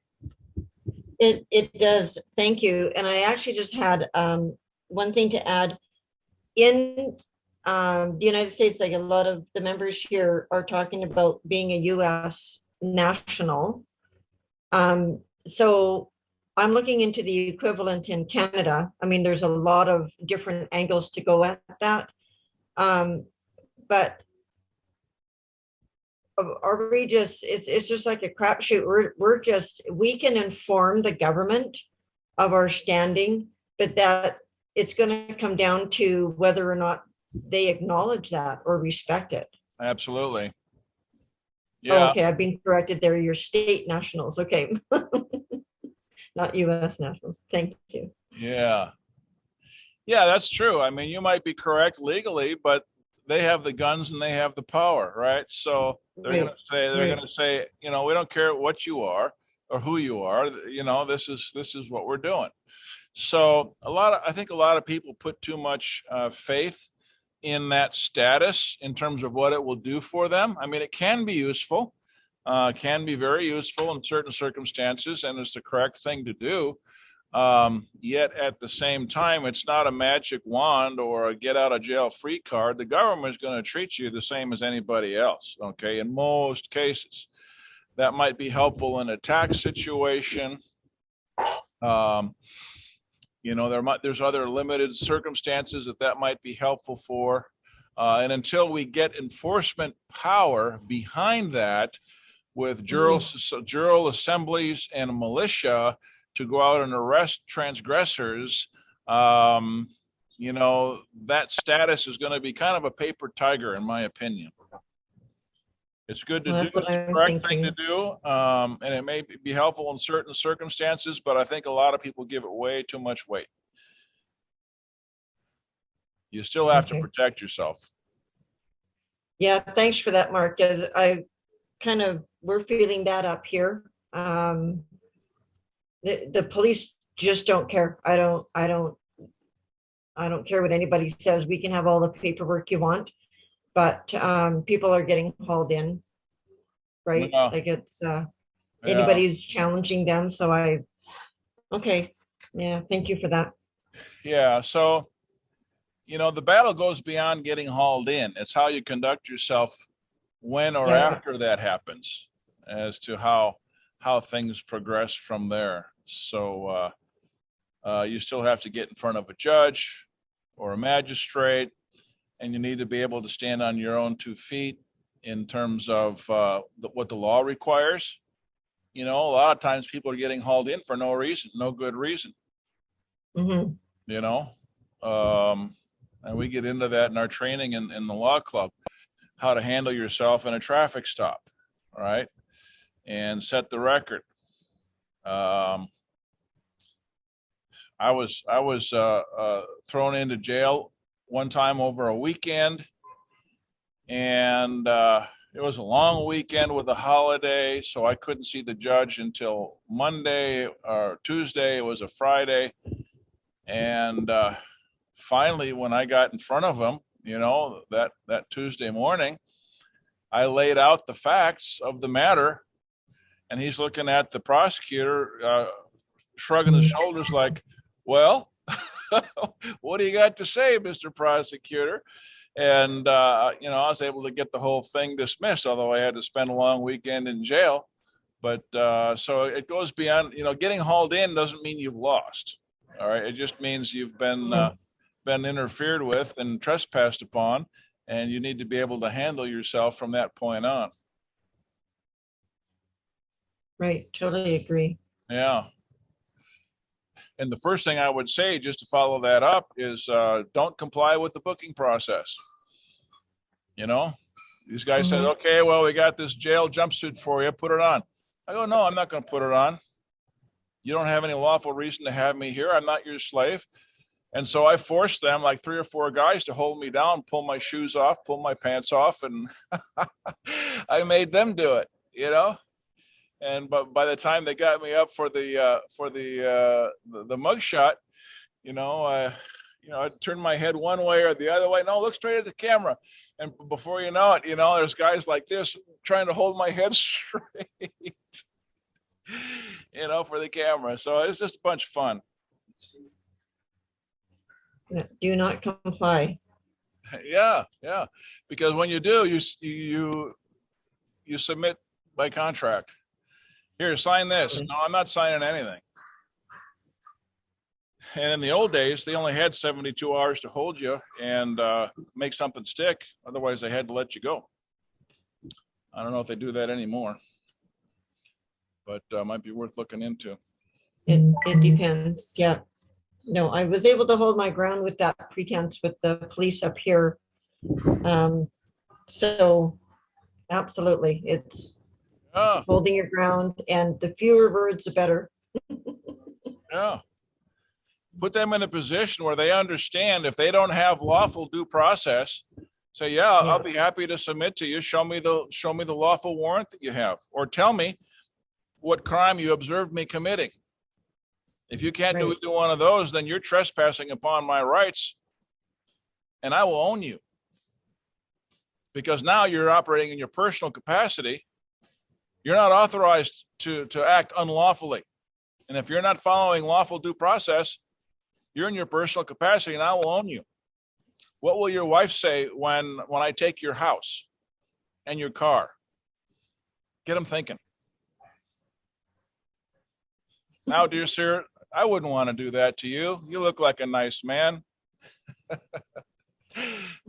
It does. Thank you. And I actually just had one thing to add. In the United States, like a lot of the members here are talking about being a US national. So I'm looking into the equivalent in Canada. I mean, there's a lot of different angles to go at that. But are we just, it's just like a crapshoot. We can inform the government of our standing, but that it's going to come down to whether or not they acknowledge that or respect it. Absolutely. Yeah. Oh, okay, I've been corrected there. You're state nationals. Okay. Not US nationals. Thank you. Yeah. Yeah, that's true. I mean, you might be correct legally, but they have the guns and they have the power, right? So they're going to say, you know, we don't care what you are or who you are. You know, this is what we're doing. So I think a lot of people put too much faith in that status in terms of what it will do for them. I mean, it can be useful, can be very useful in certain circumstances, and it's the correct thing to do. Yet at the same time, it's not a magic wand or a get out of jail free card. The government is going to treat you the same as anybody else, okay, in most cases. That might be helpful in a tax situation. You know, there's other limited circumstances that might be helpful for. And until we get enforcement power behind that with jural assemblies and a militia to go out and arrest transgressors, you know, that status is going to be kind of a paper tiger, in my opinion. It's good to do, it's the correct thing to do, and it may be helpful in certain circumstances, but I think a lot of people give it way too much weight. You still have to protect yourself. Yeah, thanks for that, Mark. We're feeling that up here. The police just don't care. I don't care what anybody says. We can have all the paperwork you want, but people are getting hauled in, right? Yeah. Like it's anybody's challenging them. So yeah, thank you for that. Yeah, so you know, the battle goes beyond getting hauled in. It's how you conduct yourself when or after that happens, as to how things progress from there. So you still have to get in front of a judge or a magistrate, and you need to be able to stand on your own 2 feet in terms of what the law requires. You know, a lot of times people are getting hauled in for no reason, no good reason. Mm-hmm. You know, and we get into that in our training in the law club, how to handle yourself in a traffic stop, right? And set the record. I was thrown into jail one time over a weekend, and it was a long weekend with a holiday, so I couldn't see the judge until Monday or Tuesday. It was a Friday, and finally, when I got in front of him, that Tuesday morning, I laid out the facts of the matter, and he's looking at the prosecutor, shrugging his shoulders like, well, what do you got to say, Mr. Prosecutor? And, I was able to get the whole thing dismissed, although I had to spend a long weekend in jail. But so it goes beyond, getting hauled in doesn't mean you've lost. All right. It just means you've been interfered with and trespassed upon, and you need to be able to handle yourself from that point on. Right. Totally agree. Yeah. And the first thing I would say, just to follow that up, is don't comply with the booking process. These guys said, okay, well, we got this jail jumpsuit for you, put it on. I go, no, I'm not going to put it on. You don't have any lawful reason to have me here. I'm not your slave. And so I forced them, like 3 or 4 guys, to hold me down, pull my shoes off, pull my pants off, and I made them do it, And but by the time they got me up for the mug shot, I turned my head one way or the other way. No, look straight at the camera. And before you know it, there's guys like this trying to hold my head straight, for the camera. So it's just a bunch of fun. Do not comply. Yeah. Because when you do, you submit by contract. Here, sign this. No, I'm not signing anything. And in the old days, they only had 72 hours to hold you and make something stick. Otherwise, they had to let you go. I don't know if they do that anymore, but might be worth looking into. It depends. Yeah. No, I was able to hold my ground with that pretense with the police up here. So absolutely, it's holding your ground, and the fewer words, the better. Yeah. Put them in a position where they understand if they don't have lawful due process, say, yeah, I'll be happy to submit to you. Show me the lawful warrant that you have, or tell me what crime you observed me committing. If you can't do either one of those, then you're trespassing upon my rights, and I will own you. Because now you're operating in your personal capacity. You're not authorized to act unlawfully. And if you're not following lawful due process, you're in your personal capacity, and I will own you. What will your wife say when I take your house and your car? Get them thinking. Now, dear sir, I wouldn't want to do that to you. You look like a nice man.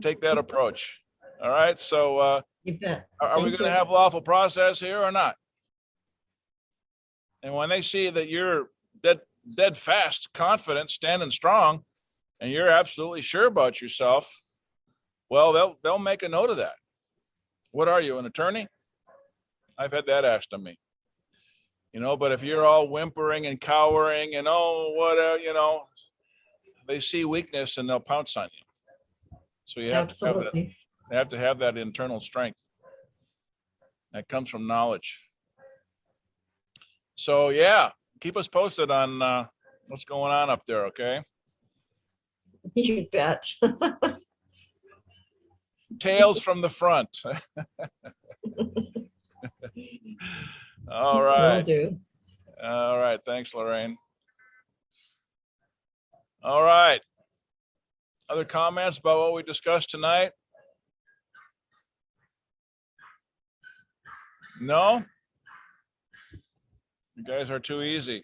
Take that approach. All right. So are we going to have lawful process here or not? And when they see that you're dead fast, confident, standing strong, and you're absolutely sure about yourself, well, they'll make a note of that. What are you, an attorney? I've had that asked of me. But if you're all whimpering and cowering and they see weakness and they'll pounce on you. So you have to have that internal strength. That comes from knowledge. So yeah, keep us posted on what's going on up there, okay? You bet. Tales from the front. All right. Will do. All right. Thanks, Lorraine. All right. Other comments about what we discussed tonight? No? You guys are too easy.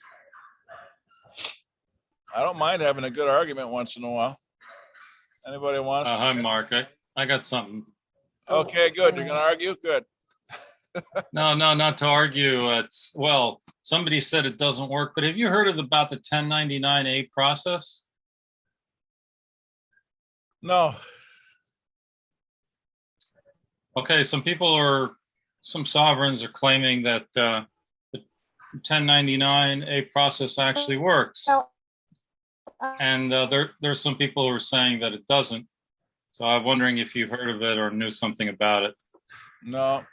I don't mind having a good argument once in a while. Anybody wants? Hi, Mark. I got something. Okay, good. You're going to argue? Good. No, not to argue. Somebody said it doesn't work, but have you heard about the 1099-A process? No. Okay, some sovereigns are claiming that the 1099-A process actually works. and there's some people who are saying that it doesn't. So I'm wondering if you heard of it or knew something about it. No,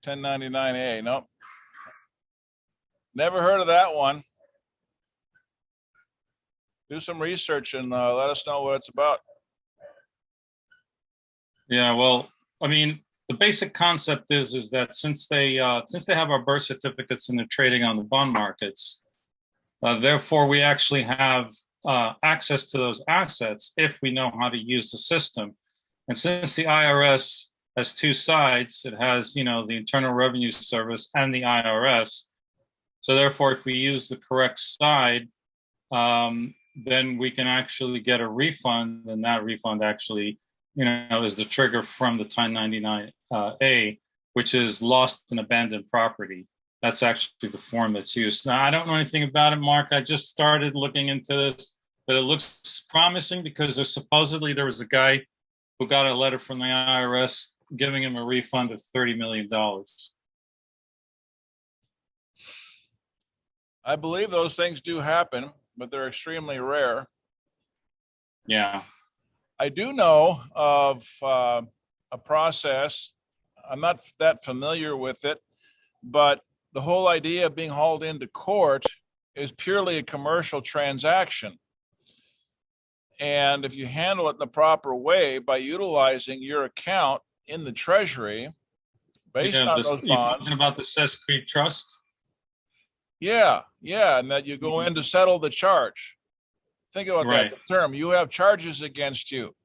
1099A. Nope. Never heard of that one. Do some research and let us know what it's about. Yeah, well, I mean, the basic concept is that since they have our birth certificates and they're trading on the bond markets, therefore we actually have access to those assets if we know how to use the system. And since the IRS has two sides, it has, the Internal Revenue Service and the IRS. So therefore, if we use the correct side, then we can actually get a refund, and that refund actually, is the trigger from the 1099A, which is lost and abandoned property. That's actually the form that's used. Now, I don't know anything about it, Mark. I just started looking into this, but it looks promising because supposedly there was a guy who got a letter from the IRS giving him a refund of $30 million. I believe those things do happen, but they're extremely rare. Yeah. I do know of a process. I'm not that familiar with it, but the whole idea of being hauled into court is purely a commercial transaction. And if you handle it in the proper way by utilizing your account in the Treasury based on those You're bonds. talking about the Cess Creek Trust? Yeah, and that you go in to settle the charge. Think about Right. that term. You have charges against you.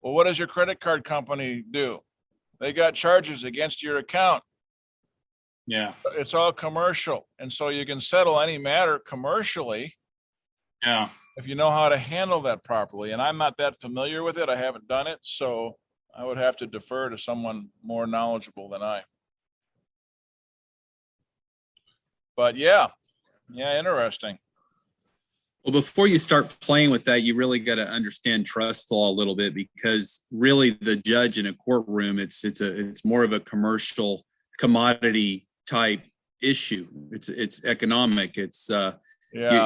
Well, what does your credit card company do? They got charges against your account. Yeah. It's all commercial. And so you can settle any matter commercially. Yeah. If you know how to handle that properly. And I'm not that familiar with it. I haven't done it. So I would have to defer to someone more knowledgeable than I. But yeah, interesting. Well, before you start playing with that, you really got to understand trust law a little bit, because really the judge in a courtroom, it's more of a commercial commodity type issue. It's economic. They are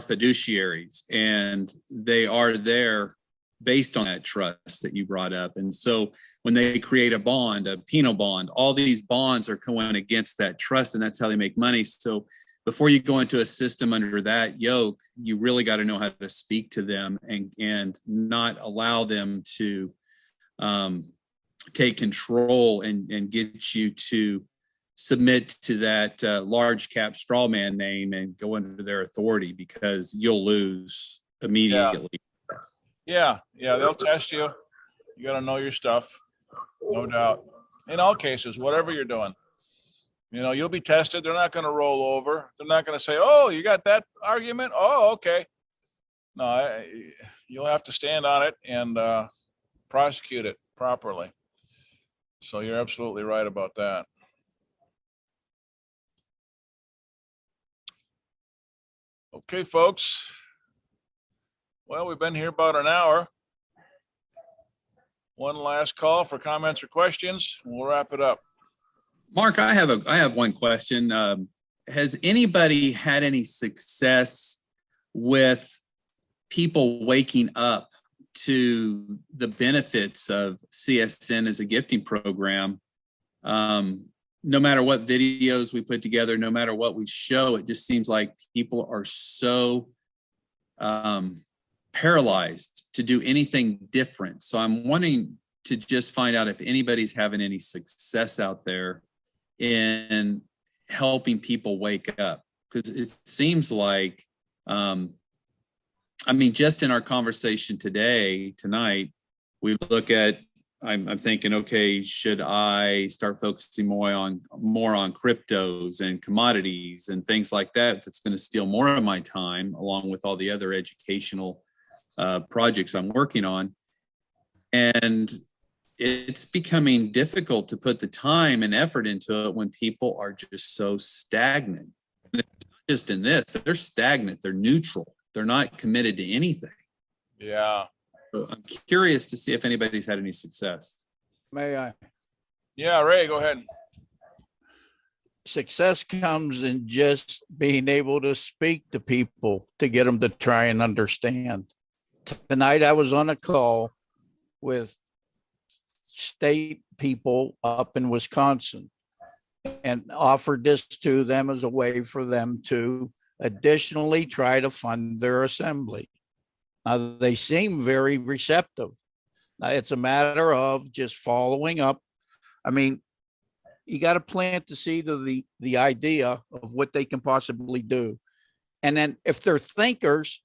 fiduciaries, and they are there based on that trust that you brought up. And so when they create a bond, a penal bond, all these bonds are going against that trust, and that's how they make money. So before you go into a system under that yoke, you really got to know how to speak to them and not allow them to take control and get you to submit to that large cap straw man name and go under their authority, because you'll lose immediately. Yeah, they'll test you. You got to know your stuff, no doubt. In all cases, whatever you're doing, you'll be tested. They're not going to roll over. They're not going to say, "Oh, you got that argument? Oh, okay." No, you'll have to stand on it and prosecute it properly. So you're absolutely right about that. Okay, folks. Well, we've been here about an hour. One last call for comments or questions, and we'll wrap it up. Mark, I have one question. Has anybody had any success with people waking up to the benefits of CSN as a gifting program? No matter what videos we put together, no matter what we show, it just seems like people are so paralyzed to do anything different. So I'm wanting to just find out if anybody's having any success out there in helping people wake up, because it seems like, just in our conversation tonight, we look at, I'm thinking, okay, should I start focusing more on cryptos and commodities and things like that? That's going to steal more of my time, along with all the other educational projects I'm working on. And it's becoming difficult to put the time and effort into it when people are just so stagnant. And it's not just in this, they're stagnant, they're neutral, they're not committed to anything. Yeah. So I'm curious to see if anybody's had any success. May I? Yeah, Ray, go ahead. success comes in just being able to speak to people to get them to try and understand. Tonight, I was on a call with state people up in Wisconsin and offered this to them as a way for them to additionally try to fund their assembly. Now, they seem very receptive. Now, it's a matter of just following up. I mean, you got to plant the seed of the idea of what they can possibly do. And then if they're thinkers,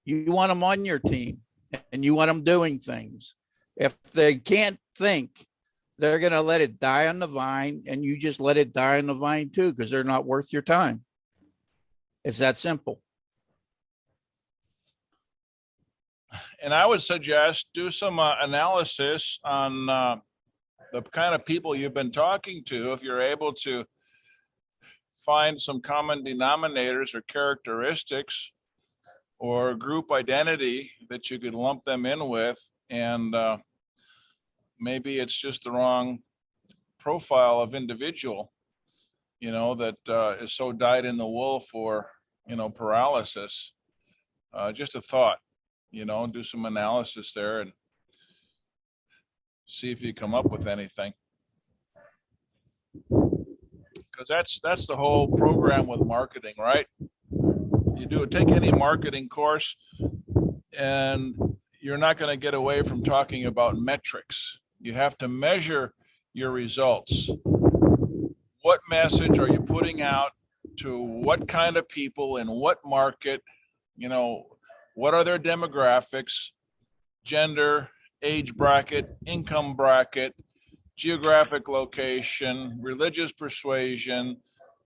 you want them on your team and you want them doing things. If they can't think, they're going to let it die on the vine, and you just let it die on the vine too, because they're not worth your time. It's that simple. And I would suggest do some analysis on the kind of people you've been talking to. If you're able to find some common denominators or characteristics or group identity that you could lump them in with, and maybe it's just the wrong profile of individual, that is so dyed in the wool for, paralysis. Just a thought, do some analysis there and see if you come up with anything. Because that's the whole program with marketing, right? You take any marketing course, and you're not going to get away from talking about metrics. You have to measure your results. What message are you putting out to what kind of people in what market? What are their demographics, gender, age bracket, income bracket, geographic location, religious persuasion,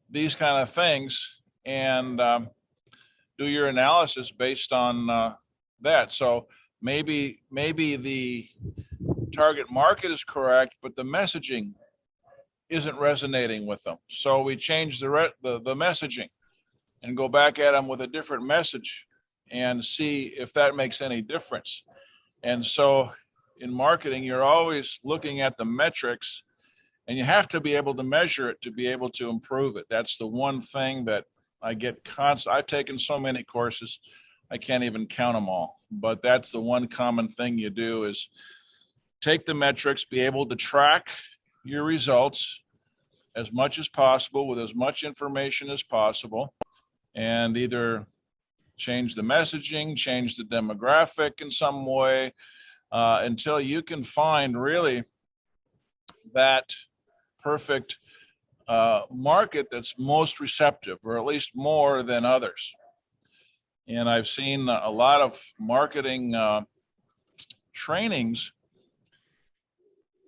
these kind of things, and do your analysis based on that. So maybe the target market is correct, but the messaging isn't resonating with them. So we change the messaging and go back at them with a different message and see if that makes any difference. And so in marketing, you're always looking at the metrics, and you have to be able to measure it to be able to improve it. That's the one thing that I get constant. I've taken so many courses, I can't even count them all. But that's the one common thing you do is take the metrics, be able to track your results as much as possible with as much information as possible, and either change the messaging, change the demographic in some way, until you can find really that perfect market that's most receptive, or at least more than others. And I've seen a lot of marketing trainings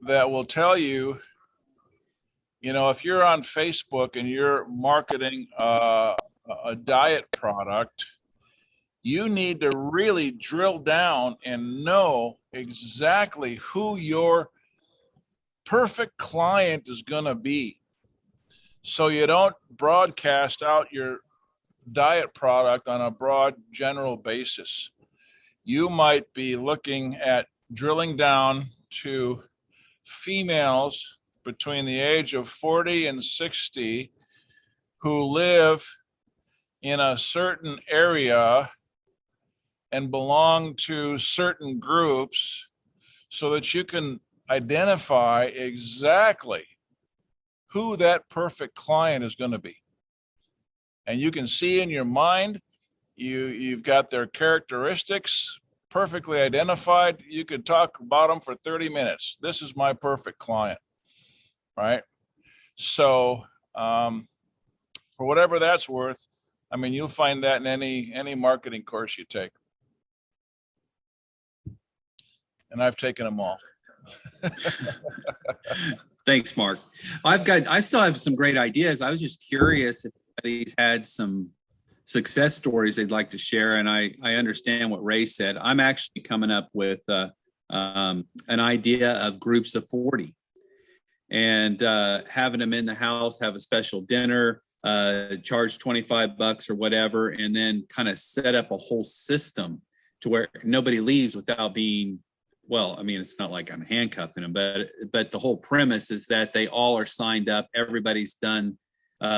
that will tell you, if you're on Facebook and you're marketing a diet product, you need to really drill down and know exactly who your perfect client is going to be. So you don't broadcast out your diet product on a broad general basis. You might be looking at drilling down to females between the age of 40 and 60 who live in a certain area and belong to certain groups, so that you can identify exactly who that perfect client is going to be. And you can see in your mind, you've got their characteristics perfectly identified. You could talk about them for 30 minutes. This is my perfect client, right? So for whatever that's worth, you'll find that in any marketing course you take. And I've taken them all. Thanks, Mark. I still have some great ideas. I was just curious if anybody's had some success stories they'd like to share. And I understand what Ray said. I'm actually coming up with an idea of groups of 40 and having them in the house, have a special dinner, charge $25 or whatever, and then kind of set up a whole system to where nobody leaves without being, it's not like I'm handcuffing them, but the whole premise is that they all are signed up. Everybody's done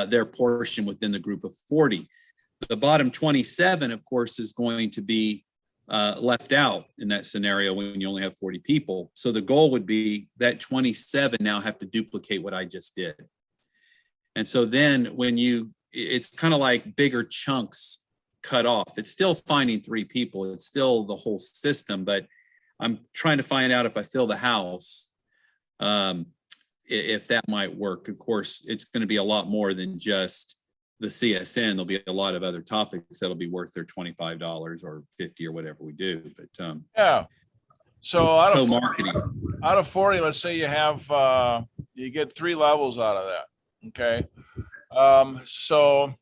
their portion within the group of 40. The bottom 27, of course, is going to be left out in that scenario when you only have 40 people. So the goal would be that 27 now have to duplicate what I just did. And so then it's kind of like bigger chunks cut off. It's still finding 3 people. It's still the whole system, but I'm trying to find out if I fill the house, if that might work. Of course, it's going to be a lot more than just the CSN. There'll be a lot of other topics that'll be worth their $25 or $50 or whatever we do. But yeah. So out of 40, let's say you have you get 3 levels out of that. Okay. So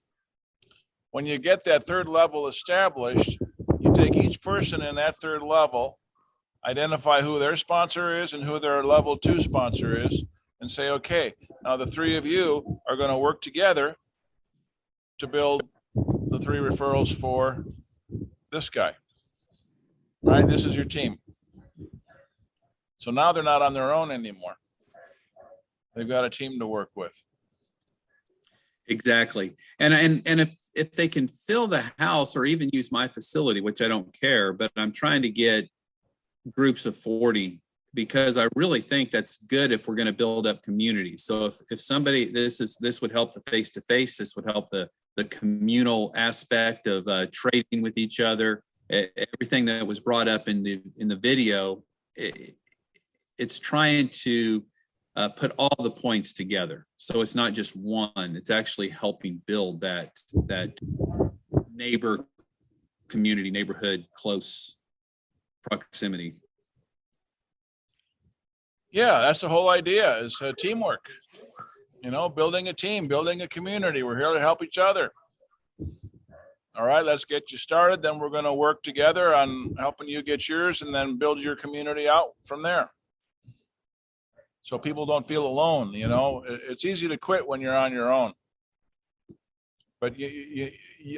when you get that 3rd level established, you take each person in that 3rd level, identify who their sponsor is and who their level 2 sponsor is, and say, okay, now the 3 of you are going to work together to build the 3 referrals for this guy. All right, this is your team. So now they're not on their own anymore. They've got a team to work with. Exactly. And if they can fill the house or even use my facility, which I don't care, but I'm trying to get groups of 40 because I really think that's good if we're going to build up community. So if somebody, this would help the face-to-face, this would help the communal aspect of trading with each other. Everything that was brought up in the video, it's trying to put all the points together. So it's not just one, it's actually helping build that neighborhood, close proximity. Yeah, that's the whole idea, is teamwork. Building a team, building a community. We're here to help each other. All right, let's get you started. Then we're going to work together on helping you get yours and then build your community out from there. So people don't feel alone. It's easy to quit when you're on your own. But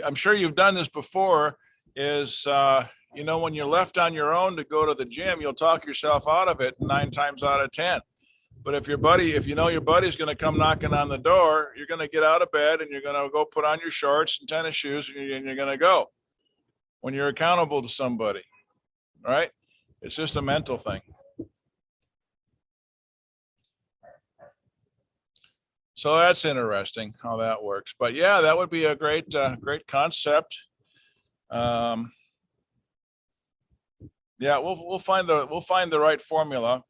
I'm sure you've done this before, is, when you're left on your own to go to the gym, you'll talk yourself out of it 9 times out of 10. But if your buddy's going to come knocking on the door, you're going to get out of bed and you're going to go put on your shorts and tennis shoes and you're going to go when you're accountable to somebody, right? It's just a mental thing. So that's interesting how that works. But yeah, that would be a great concept. Yeah, we'll find the right formula.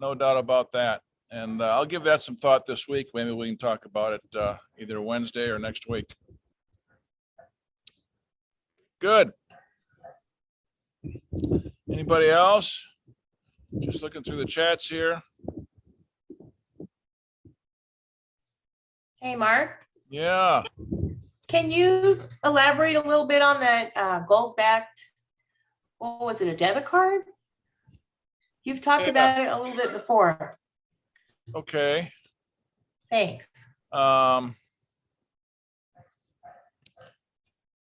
No doubt about that. And I'll give that some thought this week. Maybe we can talk about it either Wednesday or next week. Good. Anybody else? Just looking through the chats here. Hey, Mark. Yeah. Can you elaborate a little bit on that gold-backed, what was it, a debit card? You've talked about it a little bit before. Okay. Thanks.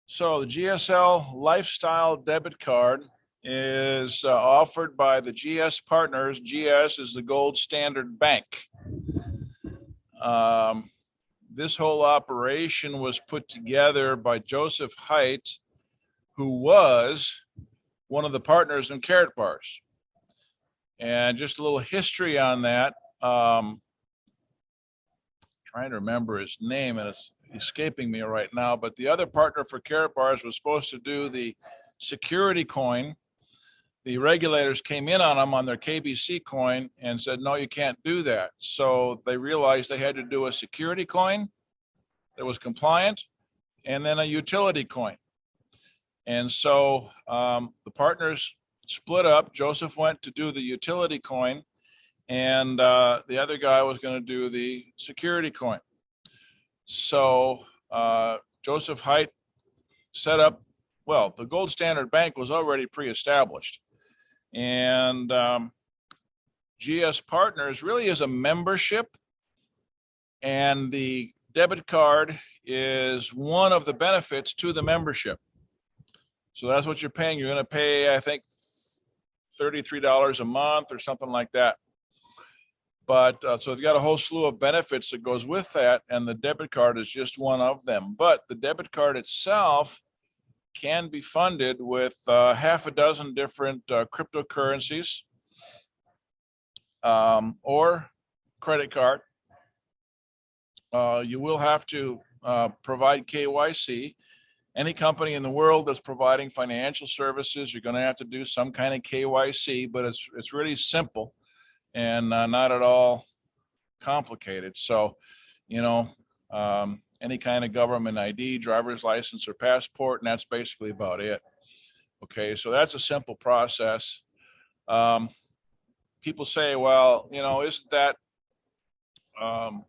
So the GSL Lifestyle Debit Card is offered by the GS Partners. GS is the gold standard bank. This whole operation was put together by Joseph Haidt, who was one of the partners in Carrot Bars. And just a little history on that. Trying to remember his name, and it's escaping me right now. But the other partner for Carrot Bars was supposed to do the security coin. The regulators came in on them on their KBC coin and said, no, you can't do that. So they realized they had to do a security coin that was compliant and then a utility coin. And so the partners split up. Joseph went to do the utility coin, and the other guy was going to do the security coin. So Joseph Haidt set up, well, the gold standard bank was already pre-established. And GS Partners really is a membership, and the debit card is one of the benefits to the membership. So that's what you're paying. You're going to pay, I think, $33 a month or something like that. But so they've got a whole slew of benefits that goes with that, and the debit card is just one of them. But the debit card itself can be funded with half a dozen different cryptocurrencies or credit card. You will have to provide KYC. Any company in the world that's providing financial services, you're going to have to do some kind of KYC, but it's really simple and not at all complicated. So, any kind of government ID, driver's license, or passport, and that's basically about it. Okay, so that's a simple process. People say, well, isn't that, an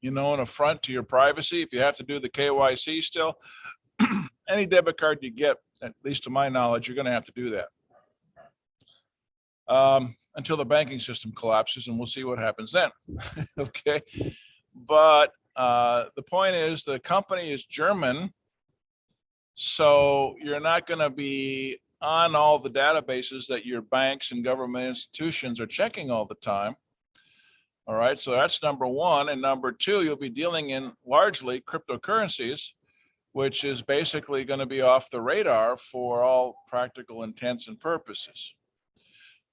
affront to your privacy if you have to do the KYC still? Any debit card you get, at least to my knowledge, you're going to have to do that until the banking system collapses, and we'll see what happens then. Okay, but the point is the company is German, so you're not going to be on all the databases that your banks and government institutions are checking all the time. All right, so that's number one. And number two, you'll be dealing in largely cryptocurrencies, which is basically going to be off the radar for all practical intents and purposes.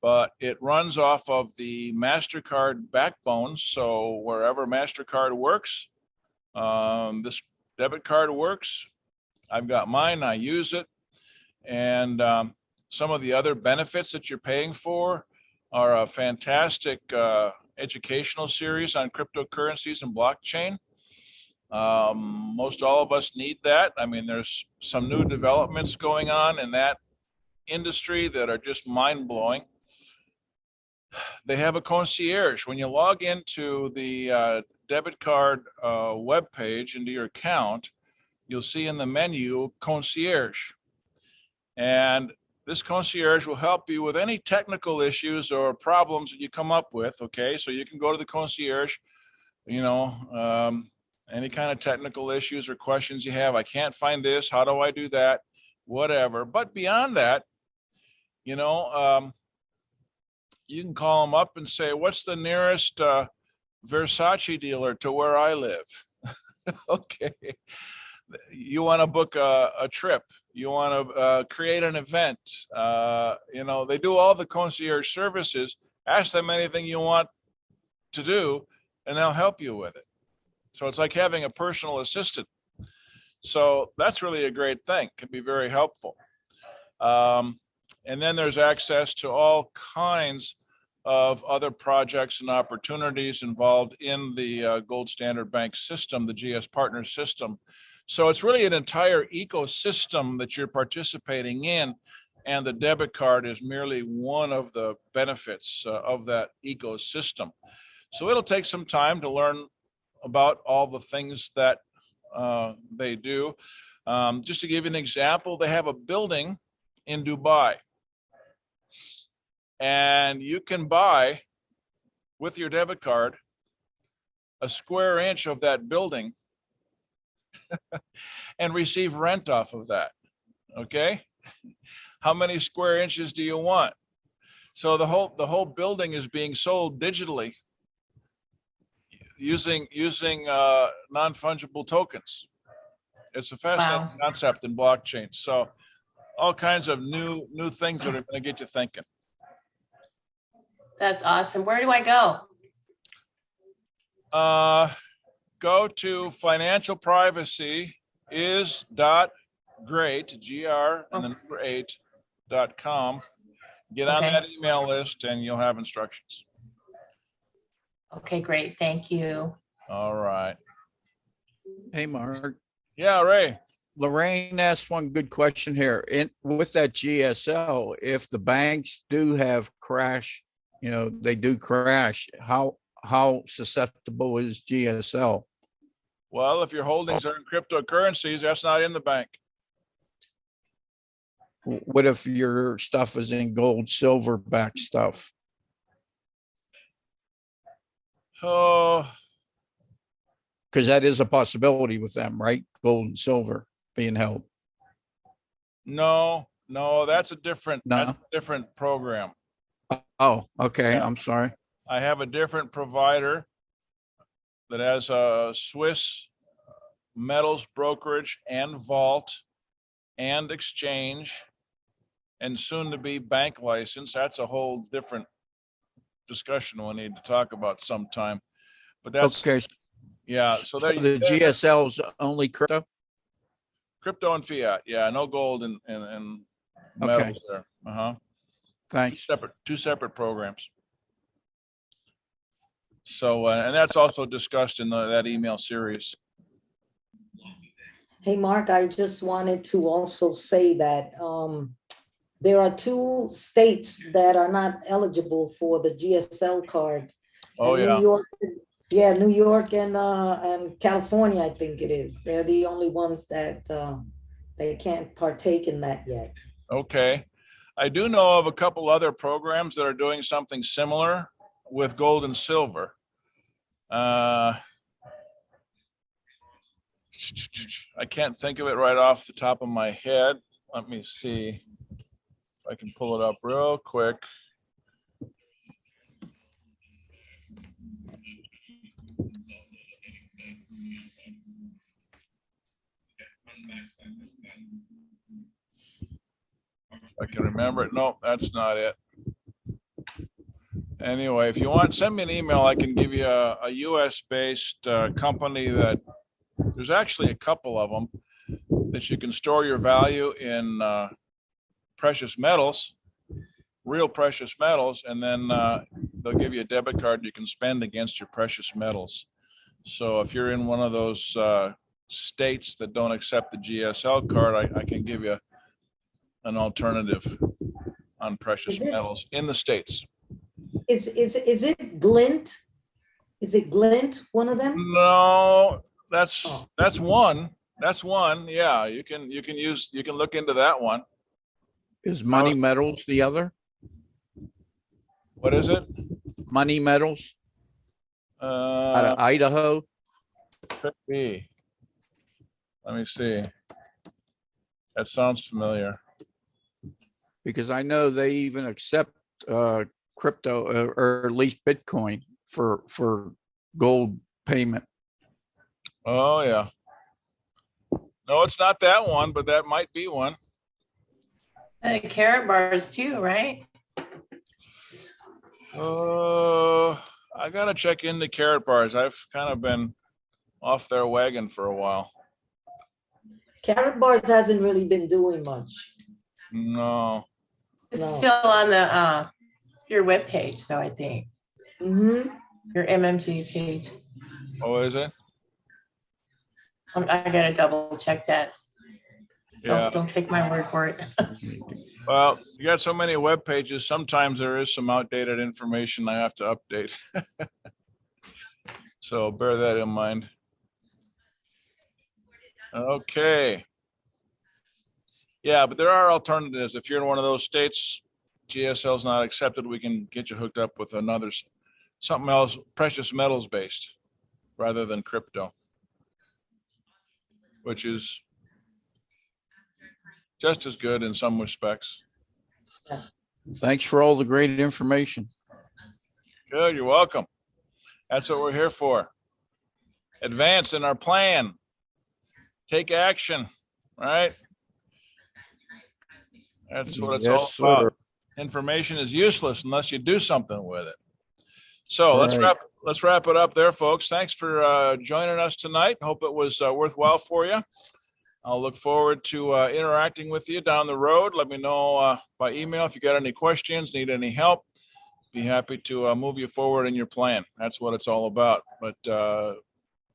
But it runs off of the MasterCard backbone. So wherever MasterCard works, this debit card works. I've got mine, I use it. And some of the other benefits that you're paying for are a fantastic educational series on cryptocurrencies and blockchain. Most all of us need that. I mean, there's some new developments going on in that industry that are just mind-blowing. They have a concierge. When you log into the debit card webpage into your account, you'll see in the menu concierge. And this concierge will help you with any technical issues or problems that you come up with. Okay, so you can go to the concierge, any kind of technical issues or questions you have. I can't find this. How do I do that? Whatever. But beyond that, you can call them up and say, what's the nearest Versace dealer to where I live? Okay. You want to book a trip. You want to create an event. They do all the concierge services. Ask them anything you want to do, and they'll help you with it. So it's like having a personal assistant. So that's really a great thing. Can be very helpful. And then there's access to all kinds of other projects and opportunities involved in the Gold Standard Bank system, the GS Partners system. So it's really an entire ecosystem that you're participating in, and the debit card is merely one of the benefits of that ecosystem. So it'll take some time to learn about all the things that they do. Just to give you an example, they have a building in Dubai, and you can buy with your debit card a square inch of that building and receive rent off of that. Okay, how many square inches do you want? So the whole building is being sold digitally using non-fungible tokens. It's a fascinating concept in blockchain. So all kinds of new things that are going to get you thinking. That's awesome. Where do I go? Go to financialprivacy.great, GR, and the number 8.com. Get on that email list and you'll have instructions. Okay, great. Thank you. All right. Hey, Mark. Yeah, Ray. Lorraine asked one good question here. With that GSL, if the banks do have crash, they do crash, how susceptible is GSL? Well, if your holdings are in cryptocurrencies, that's not in the bank. What if your stuff is in gold, silver backed stuff? Oh, because that is a possibility with them, right? Gold and silver being held. No, that's a different program. Oh, okay. Yeah. I'm sorry. I have a different provider that has a Swiss metals brokerage and vault and exchange and soon to be bank license. That's a whole different discussion we'll need to talk about sometime. But that's Okay. yeah. So there the GSL's only crypto. Crypto and fiat. Yeah, no gold and metals there. Thanks. Two separate programs. So and that's also discussed in that email series. Hey, Mark, I just wanted to also say that there are 2 states that are not eligible for the GSL card. Oh, and yeah. New York and California, I think it is. They're the only ones that they can't partake in that yet. Okay. I do know of a couple other programs that are doing something similar with gold and silver. I can't think of it right off the top of my head. Let me see if I can pull it up real quick. I can remember it. No, that's not it. Anyway, if you want, send me an email. I can give you a US-based company that there's actually a couple of them that you can store your value in precious metals, real precious metals, and then they'll give you a debit card you can spend against your precious metals. So if you're in one of those states that don't accept the GSL card, I can give you an alternative on precious metals in the States. Is it Glint? Is it Glint, one of them? No, that's one. That's one. Yeah, you can look into that one. Is Money Metals the other? What is it? Money Metals out of Idaho. Could be. Let me see. That sounds familiar. Because I know they even accept crypto or at least Bitcoin for gold payment. Oh yeah. No, it's not that one, but that might be one. Carrot bars too, right? I gotta check into carrot bars. I've kind of been off their wagon for a while. Carrot bars hasn't really been doing much. No. It's still on the your web page, so I think. Mm-hmm. Your MMG page. Oh, is it? I gotta double check that. Yeah. Don't take my word for it. Well, you got so many web pages. Sometimes there is some outdated information I have to update. So bear that in mind. Okay. Yeah, but there are alternatives. If you're in one of those states, GSL is not accepted, we can get you hooked up with something else, precious metals based, rather than crypto, which is just as good in some respects. Thanks for all the great information. Good, you're welcome. That's what we're here for. Advance in our plan. Take action, right? That's what it's all about. Information is useless unless you do something with it. So let's wrap it up there, folks. Thanks for joining us tonight. Hope it was worthwhile for you. I'll look forward to interacting with you down the road. Let me know by email if you got any questions, need any help. Be happy to move you forward in your plan. That's what it's all about. But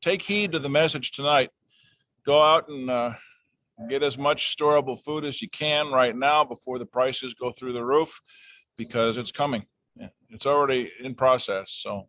take heed to the message tonight. Go out and get as much storable food as you can right now before the prices go through the roof, because it's coming. It's already in process. So